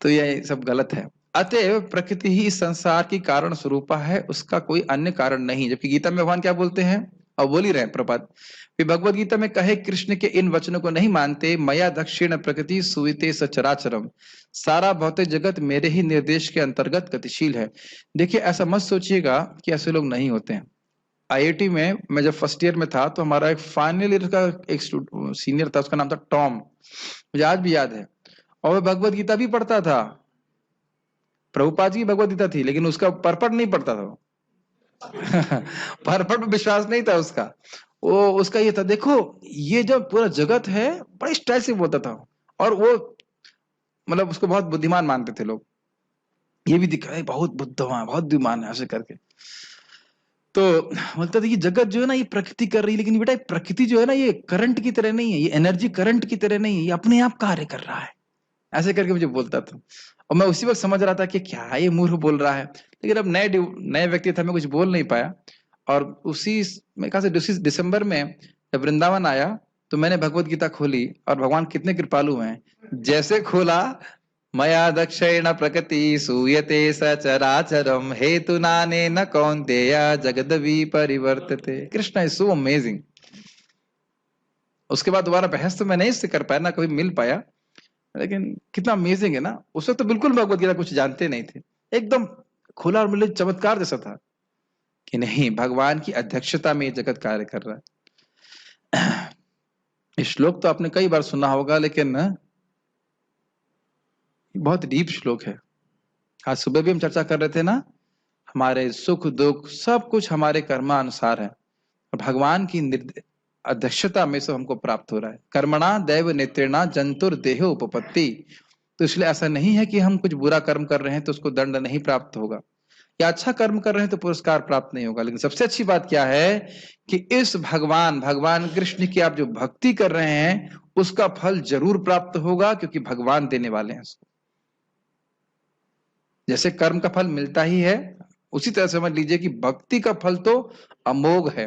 तो यह सब गलत है। अतएव प्रकृति ही इस संसार की कारण स्वरूपा है, उसका कोई अन्य कारण नहीं। जबकि गीता में भगवान क्या बोलते हैं, और बोल ही रहे हैं प्रपात, फिर भगवत गीता में कहे, कृष्ण के इन वचनों को नहीं मानते, मया दक्षिण प्रकृति सुविते सचराचरम, सारा भौतिक जगत मेरे ही निर्देश के अंतर्गत गतिशील है। देखिए, ऐसा मत सोचिएगा कि ऐसे लोग नहीं होते हैं। आईआईटी में मैं जब फर्स्ट ईयर में था, तो हमारा एक फाइनल ईयर का एक सीनियर था, उसका नाम था टॉम, मुझे आज भी याद है, और वह भगवत गीता भी पढ़ता था। प्रभुपाद जी की भगवत गीता थी, लेकिन उसका परपट नहीं पढ़ता था परपट में विश्वास नहीं था उसका। वो उसका ये था, देखो ये जो पूरा जगत है, बड़े स्टाइल से बोलता था, और वो मतलब उसको बहुत बुद्धिमान मानते थे लोग। ये भी दिख रहा है बहुत बुद्धिमान है, बहुत बुद्धिमान है, ऐसे करके। तो बोलता था ये जगत जो है ना ये प्रकृति कर रही है, लेकिन बेटा ये प्रकृति जो है ना ये करंट की तरह नहीं है, ये एनर्जी करंट की तरह नहीं है, ये अपने आप कार्य कर रहा है, ऐसे करके मुझे बोलता था। और मैं उसी वक्त समझ रहा था कि क्या ये मूर्ख बोल रहा है, लेकिन अब नए व्यक्ति था, मैं कुछ बोल नहीं पाया। और उसी मेरे ख्याल से दिसंबर में जब वृंदावन आया तो मैंने भगवत गीता खोली, और भगवान कितने कृपालु हैं, जैसे खोला मया दक्षिण प्रकृति सूयते सचराचरम हेतु नाने न कौन्तेय जगदवि परिवर्तते। Krishna is so amazing. उसके बाद दोबारा बहस तो मैं नहीं इससे कर पाया, ना कभी मिल पाया, लेकिन कितना अमेजिंग है ना। उस वक्त तो बिल्कुल भगवत गीता कुछ जानते नहीं थे, एकदम खुला और मिले चमत्कार जैसा था कि नहीं भगवान की अध्यक्षता में ये जगत कार्य कर रहा है। इस श्लोक तो आपने कई बार सुना होगा, लेकिन बहुत डीप श्लोक है। आज सुबह भी हम चर्चा कर रहे थे ना, हमारे सुख दुख सब कुछ हमारे कर्मानुसार है, और भगवान की अध्यक्षता में से हमको प्राप्त हो रहा है। कर्मणा दैव नेत्रेणा जंतुर देह उपपत्ति। तो इसलिए ऐसा नहीं है कि हम कुछ बुरा कर्म कर रहे हैं तो उसको दंड नहीं प्राप्त होगा, या अच्छा कर्म कर रहे हैं तो पुरस्कार प्राप्त नहीं होगा। लेकिन सबसे अच्छी बात क्या है कि इस भगवान कृष्ण की आप जो भक्ति कर रहे हैं उसका फल जरूर प्राप्त होगा, क्योंकि भगवान देने वाले हैं उसको। जैसे कर्म का फल मिलता ही है, उसी तरह समझ लीजिए कि भक्ति का फल तो अमोघ है।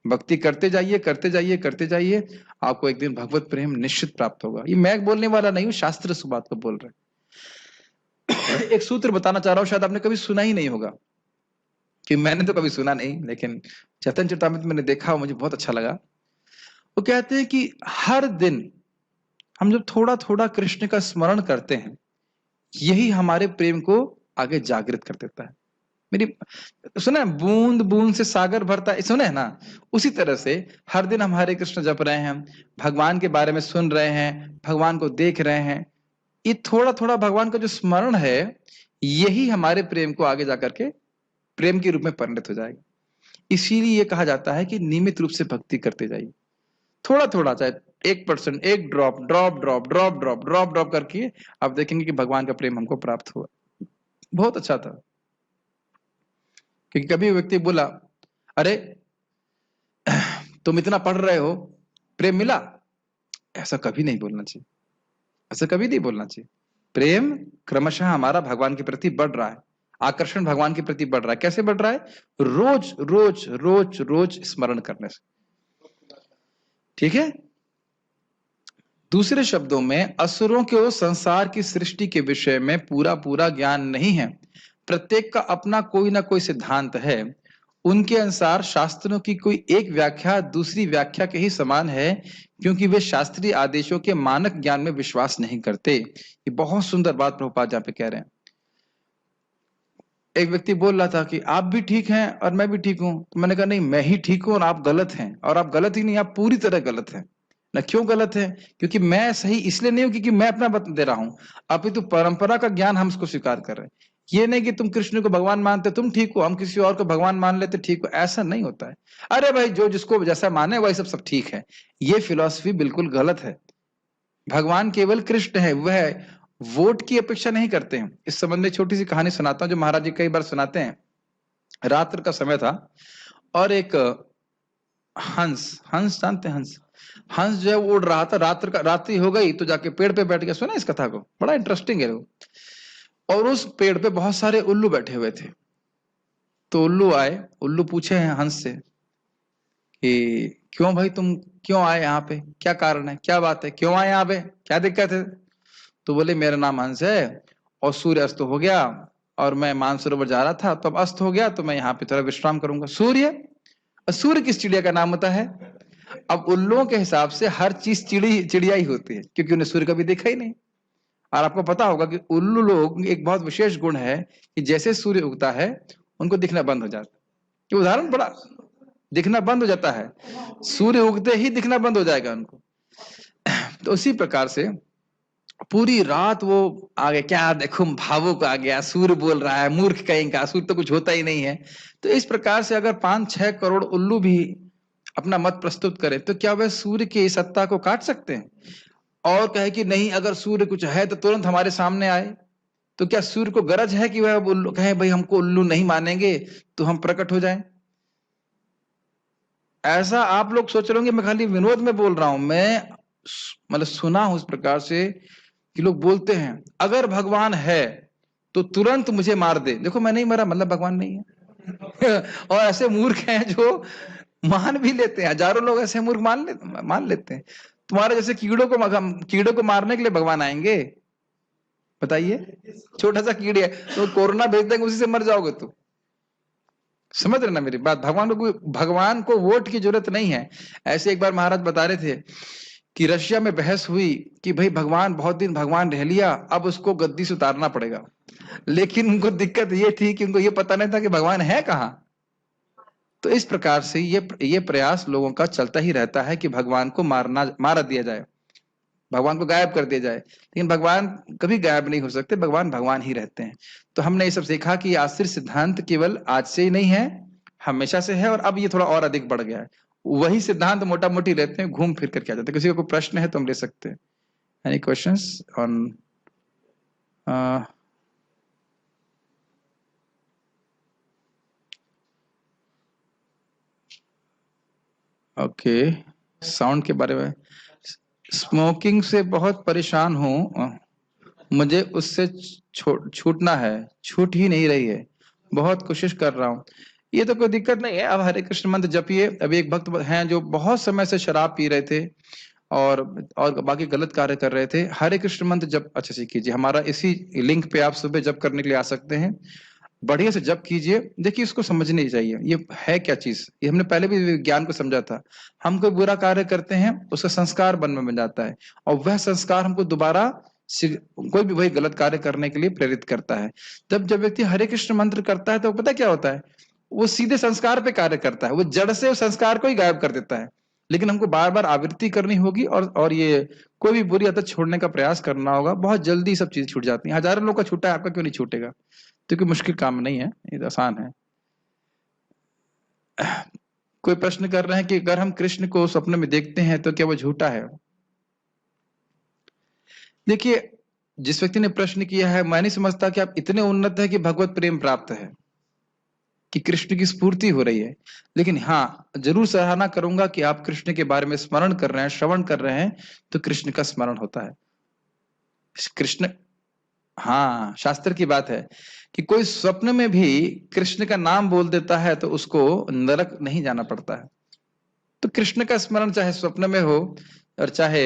भक्ति करते जाइए करते जाइए करते जाइए, आपको एक दिन भगवत प्रेम निश्चित प्राप्त होगा। ये मैं बोलने वाला नहीं हूं, शास्त्र इस बात को बोल रहे हैं। एक सूत्र बताना चाह रहा हूं, शायद आपने कभी सुना ही नहीं होगा, कि मैंने तो कभी सुना नहीं, लेकिन चैतन्य चरितामृत मैंने देखा, मुझे बहुत अच्छा लगा। वो कहते हैं कि हर दिन हम जब थोड़ा थोड़ा कृष्ण का स्मरण करते हैं, यही हमारे प्रेम को आगे जागृत कर देता है। मेरी सुना है, बूंद बूंद से सागर भरता है, सुना है ना। उसी तरह से हर दिन हम हरे कृष्ण जप रहे हैं, भगवान के बारे में सुन रहे हैं, भगवान को देख रहे हैं, ये थोड़ा थोड़ा भगवान का जो स्मरण है यही हमारे प्रेम को आगे जाकर के प्रेम के रूप में परिणत हो जाएगा। इसीलिए ये कहा जाता है कि नियमित रूप से भक्ति करते जाइए, थोड़ा थोड़ा, चाहे 1%, एक drop drop drop drop drop drop drop करके आप देखेंगे कि भगवान का प्रेम हमको प्राप्त हुआ। बहुत अच्छा था। क्योंकि कभी व्यक्ति बोला, अरे तुम इतना पढ़ रहे हो, प्रेम मिला? ऐसा कभी नहीं बोलना चाहिए, ऐसा कभी नहीं बोलना चाहिए। प्रेम क्रमशः हमारा भगवान के प्रति बढ़ रहा है, आकर्षण भगवान के प्रति बढ़ रहा है। कैसे बढ़ रहा है? रोज रोज रोज रोज स्मरण करने से। ठीक है। दूसरे शब्दों में, असुरों को संसार की सृष्टि के विषय में पूरा पूरा ज्ञान नहीं है। प्रत्येक का अपना कोई ना कोई सिद्धांत है। उनके अनुसार शास्त्रों की कोई एक व्याख्या दूसरी व्याख्या के ही समान है, क्योंकि वे शास्त्रीय आदेशों के मानक ज्ञान में विश्वास नहीं करते। ये बहुत सुंदर बात प्रभुपाद जहाँ पे कह रहे हैं। एक व्यक्ति बोल रहा था कि आप भी ठीक हैं और मैं भी ठीक हूं, तो मैंने कहा नहीं, मैं ही ठीक हूं और आप गलत हैं। और आप गलत ही नहीं, आप पूरी तरह गलत हैं। ना क्यों गलत है? क्योंकि मैं सही इसलिए नहीं हूं क्योंकि मैं अपना बता दे रहा हूं, अपितु परंपरा का ज्ञान हम उसको स्वीकार कर रहे हैं। ये नहीं कि तुम कृष्ण को भगवान मानते तुम ठीक हो, हम किसी और को भगवान मान लेते ठीक हो, ऐसा नहीं होता है। अरे भाई, जो जिसको जैसा माने वही सब ठीक है, ये फिलॉसफी बिल्कुल गलत है। भगवान केवल कृष्ण है, वह वोट की अपेक्षा नहीं करते हैं। इस संबंध में छोटी सी कहानी सुनाता हूं जो महाराज जी कई बार सुनाते हैं। रात्र का समय था और एक हंस जानते हैं? हंस जो है वो उड़ रहा था। रात्रि हो गई तो जाके पेड़ पे बैठ गया। सुना इस कथा को? बड़ा इंटरेस्टिंग है वो। और उस पेड़ पे बहुत सारे उल्लू बैठे हुए थे। तो उल्लू आए, उल्लू पूछे हैं हंस से कि क्यों भाई तुम क्यों आए यहाँ पे, क्या कारण है, क्या बात है, क्यों आए यहाँ पे, क्या दिक्कत है? तो बोले मेरा नाम हंस है और सूर्य अस्त हो गया और मैं मानसरोवर जा रहा था, तो अब अस्त हो गया तो मैं यहाँ पे थोड़ा विश्राम करूंगा। सूर्य किस चिड़िया का नाम होता है? अब उल्लुओं के हिसाब से हर चीज चिड़िया ही होती है, क्योंकि उन्हें सूर्य कभी देखा ही नहीं। और आपको पता होगा कि उल्लू लोग एक बहुत विशेष गुण है कि जैसे सूर्य उगता है उनको दिखना बंद हो जाता है। ये उदाहरण बड़ा, दिखना बंद हो जाता है, सूर्य उगते ही दिखना बंद हो जाएगा उनको। तो उसी प्रकार से पूरी रात वो आगे, क्या देखो भावुक आ गया, सूर्य बोल रहा है, मूर्ख कहीं का, सूर्य तो कुछ होता ही नहीं है। तो इस प्रकार से अगर 5-6 करोड़ उल्लू भी अपना मत प्रस्तुत करे तो क्या वह सूर्य की सत्ता को काट सकते हैं? और कहे कि नहीं, अगर सूर्य कुछ है तो तुरंत हमारे सामने आए। तो क्या सूर्य को गरज है कि वह उल्लू कहे भाई हमको उल्लू नहीं मानेंगे तो हम प्रकट हो जाएं? ऐसा आप लोग सोच रहे होंगे मैं खाली विनोद में बोल रहा हूं, मैं मतलब सुना हूं इस प्रकार से कि लोग बोलते हैं अगर भगवान है तो तुरंत मुझे मार दे। देखो मैं नहीं मरा मतलब भगवान नहीं है। और ऐसे मूर्ख हैं जो मान भी लेते हैं, हजारों लोग ऐसे मूर्ख मान लेते हैं। तुम्हारे जैसे कीड़ों को मारने के लिए भगवान आएंगे? बताइए, छोटा सा कीड़े है तो कोरोना भेज देंगे, उसी से मर जाओगे तुम। समझ रहे ना मेरी बात? भगवान को वोट की जरूरत नहीं है। ऐसे एक बार महाराज बता रहे थे कि रशिया में बहस हुई कि भाई भगवान बहुत दिन भगवान रह लिया, अब उसको गद्दी से उतारना पड़ेगा। लेकिन उनको दिक्कत ये थी कि उनको ये पता नहीं था कि भगवान है कहाँ। तो इस प्रकार से ये प्रयास लोगों का चलता ही रहता है कि भगवान को मार दिया जाए, भगवान को गायब कर दिया जाए। लेकिन भगवान कभी गायब नहीं हो सकते, भगवान भगवान ही रहते हैं। तो हमने ये सब सीखा कि आश्रित सिद्धांत केवल आज से ही नहीं है, हमेशा से है, और अब ये थोड़ा और अधिक बढ़ गया है। वही सिद्धांत मोटा मोटी रहते हैं, घूम फिर करके आ जाते हैं। किसी का कोई प्रश्न है तो हम ले सकते हैं। Any questions on? Okay, sound के बारे में, स्मोकिंग से बहुत परेशान हूं, मुझे उससे छूटना है, छूट ही नहीं रही है, बहुत कोशिश कर रहा हूं। ये तो कोई दिक्कत नहीं है, अब हरे कृष्ण मंत्र जपिए। अभी एक भक्त हैं जो बहुत समय से शराब पी रहे थे और बाकी गलत कार्य कर रहे थे। हरे कृष्ण मंत्र जप अच्छे से कीजिए, हमारा इसी लिंक पे आप सुबह जप करने के लिए आ सकते हैं। बढ़िया से जप कीजिए। देखिए इसको समझनी चाहिए ये है क्या चीज, ये हमने पहले भी विज्ञान को समझा था। हम कोई बुरा कार्य करते हैं, उसका संस्कार मन में बन जाता है, और वह संस्कार हमको दोबारा कोई भी वही गलत कार्य करने के लिए प्रेरित करता है। जब व्यक्ति हरे कृष्ण मंत्र करता है तो पता क्या होता है, वो सीधे संस्कार पे कार्य करता है, वो जड़ से उस संस्कार को ही गायब कर देता है। लेकिन हमको बार बार आवृत्ति करनी होगी और ये कोई भी बुरी आदत छोड़ने का प्रयास करना होगा। बहुत जल्दी सब चीज छूट जाती है। हजारों लोग का छूटा है, आपका क्यों नहीं छूटेगा? तो कोई मुश्किल काम नहीं है, ये तो आसान है। कोई प्रश्न कर रहे हैं कि अगर हम कृष्ण को स्वप्न में देखते हैं तो क्या वो झूठा है? देखिए, जिस व्यक्ति ने प्रश्न किया है, मैं नहीं समझता कि आप इतने उन्नत है कि भगवत प्रेम प्राप्त है, कि कृष्ण की स्फूर्ति हो रही है। लेकिन हाँ, जरूर सराहना करूंगा कि आप कृष्ण के बारे में स्मरण कर रहे हैं, श्रवण कर रहे हैं, तो कृष्ण का स्मरण होता है। कृष्ण, हाँ, शास्त्र की बात है कि कोई स्वप्न में भी कृष्ण का नाम बोल देता है तो उसको नरक नहीं जाना पड़ता है। तो कृष्ण का स्मरण चाहे स्वप्न में हो और चाहे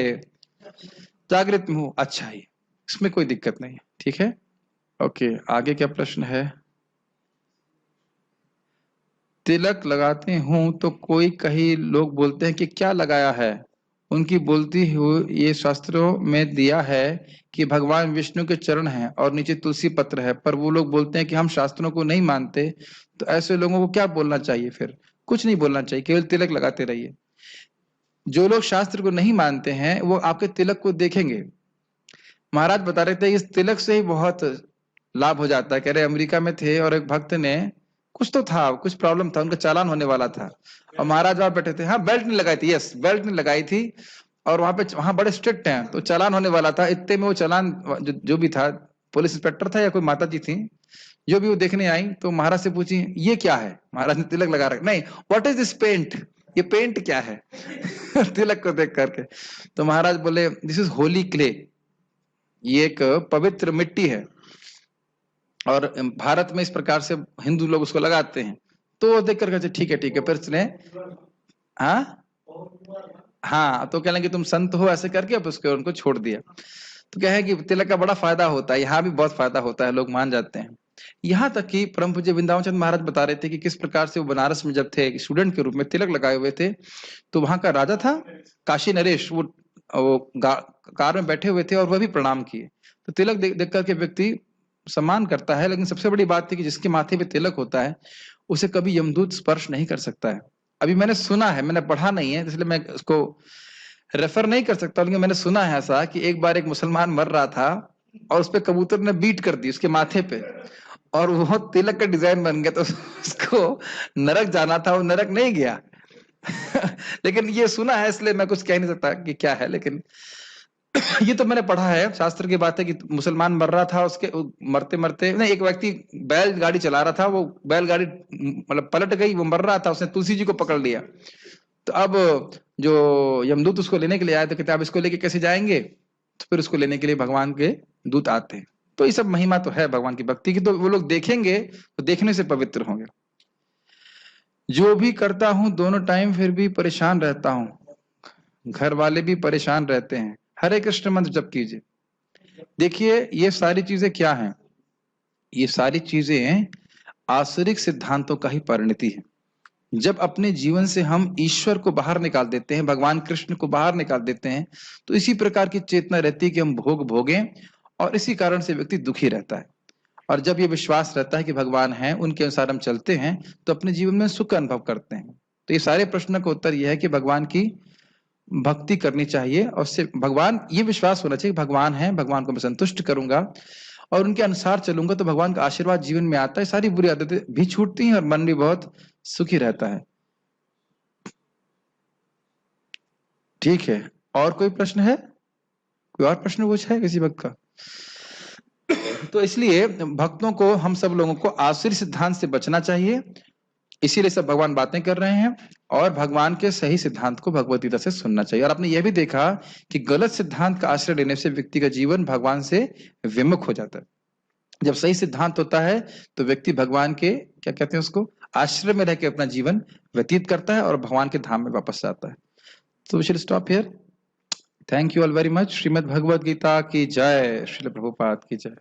जागृत में हो, अच्छा ही, इसमें कोई दिक्कत नहीं है। ठीक है, ओके, आगे क्या प्रश्न है? तिलक लगाते हूं तो कोई कई लोग बोलते हैं कि क्या लगाया है, उनकी बोलती हुई ये शास्त्रों में दिया है कि भगवान विष्णु के चरण हैं और नीचे तुलसी पत्र है, पर वो लोग बोलते हैं कि हम शास्त्रों को नहीं मानते। तो ऐसे लोगों को क्या बोलना चाहिए? फिर कुछ नहीं बोलना चाहिए, केवल तिलक लगाते रहिए। जो लोग शास्त्र को नहीं मानते हैं वो आपके तिलक को देखेंगे। महाराज बता रहे थे इस तिलक से ही बहुत लाभ हो जाता है। कह रहे अमेरिका में थे और एक भक्त ने कुछ तो था, कुछ प्रॉब्लम था, उनका चालान होने वाला था, और महाराज वहां बैठे थे। हाँ, बेल्ट नहीं लगाई थी, यस, बेल्ट नहीं लगाई थी, और वहां बड़े स्ट्रिक्ट हैं, तो चालान होने वाला था। इतने में वो चालान जो भी था, पुलिस इंस्पेक्टर था या कोई माता जी थी, जो भी वो देखने आई, तो महाराज से पूछी ये क्या है? महाराज ने तिलक लगा रखा, नहीं, व्हाट इज दिस पेंट, ये पेंट क्या है? तिलक को देख करके तो महाराज बोले दिस इज होली क्ले, ये एक पवित्र मिट्टी है, और भारत में इस प्रकार से हिंदू लोग उसको लगाते हैं। तो देख करके ठीक है, फिर उसने हाँ, तो कह लेंगे तुम संत हो, ऐसे करके अब उसके उनको छोड़ दिया। तो क्या है कि तिलक का बड़ा फायदा होता है, यहाँ भी बहुत फायदा होता है, लोग मान जाते हैं। यहाँ तक कि परम पूज्य वृंदावन चंद्र महाराज बता रहे थे कि किस प्रकार से वो बनारस में जब थे स्टूडेंट के रूप में तिलक लगाए हुए थे, तो वहां का राजा था काशी नरेश, वो कार में बैठे हुए थे और वह भी प्रणाम किए। तो तिलक देख करके व्यक्ति सम्मान करता है। लेकिन सबसे बड़ी बात थी कि जिसके माथे पे तिलक होता है उसे कभी यमदूत स्पर्श नहीं कर सकता है। अभी मैंने सुना है, मैंने पढ़ा नहीं है इसलिए मैं उसको रेफर नहीं कर सकता, लेकिन मैंने सुना है ऐसा कि एक बार एक मुसलमान मर रहा था और उस पे कबूतर ने बीट कर दी उसके माथे पे, और वो तिलक का डिजाइन बन गया, तो उसको नरक जाना था, वो नरक नहीं गया। लेकिन ये सुना है इसलिए मैं कुछ कह नहीं सकता कि क्या है। लेकिन ये तो मैंने पढ़ा है, शास्त्र की बात है कि मुसलमान मर रहा था, उसके मरते मरते नहीं, एक व्यक्ति बैलगाड़ी चला रहा था, वो बैलगाड़ी मतलब पलट गई, वो मर रहा था, उसने तुलसी जी को पकड़ लिया। तो अब जो यमदूत उसको लेने के लिए आए तो कहते आप इसको लेके कैसे जाएंगे? तो फिर उसको लेने के लिए भगवान के दूत आते हैं। तो ये सब महिमा तो है भगवान की भक्ति की, तो वो लोग देखेंगे तो देखने से पवित्र होंगे। जो भी करता हूं दोनों टाइम फिर भी परेशान रहता हूं, घर वाले भी परेशान रहते हैं, हरे कृष्ण मंत्र जप कीजिए। देखिए ये सारी चीजें क्या हैं? ये सारी चीजें आसुरिक सिद्धांतों का ही परिणति है। जब अपने जीवन से हम ईश्वर को बाहर निकाल देते हैं, भगवान कृष्ण को बाहर निकाल देते हैं, तो इसी प्रकार की चेतना रहती है कि हम भोग भोगें, और इसी कारण से व्यक्ति दुखी रहता है। और जब ये विश्वास रहता है कि भगवान है, उनके अनुसार हम चलते हैं, तो अपने जीवन में सुख अनुभव करते हैं। तो ये सारे प्रश्नों का उत्तर यह है कि भगवान की भक्ति करनी चाहिए, और उससे भगवान, ये विश्वास होना चाहिए भगवान है, भगवान को मैं संतुष्ट करूंगा और उनके अनुसार चलूंगा तो भगवान का आशीर्वाद जीवन में आता है, सारी बुरी आदतें भी छूटती हैं और मन भी बहुत सुखी रहता है। ठीक है, और कोई प्रश्न है? कोई और प्रश्न पूछा है किसी भक्त का? तो इसलिए भक्तों को, हम सब लोगों को आसुरी सिद्धांत से बचना चाहिए, इसीलिए सब भगवान बातें कर रहे हैं, और भगवान के सही सिद्धांत को भगवत गीता से सुनना चाहिए। और आपने यह भी देखा कि गलत सिद्धांत का आश्रय लेने से व्यक्ति का जीवन भगवान से विमुख हो जाता है। जब सही सिद्धांत होता है तो व्यक्ति भगवान के, क्या कहते हैं उसको, आश्रय में रह के अपना जीवन व्यतीत करता है और भगवान के धाम में वापस जाता है। तो we should stop here. Thank you all very much. Shrimad Bhagavad Gita की जय, श्रील प्रभुपाद की जय।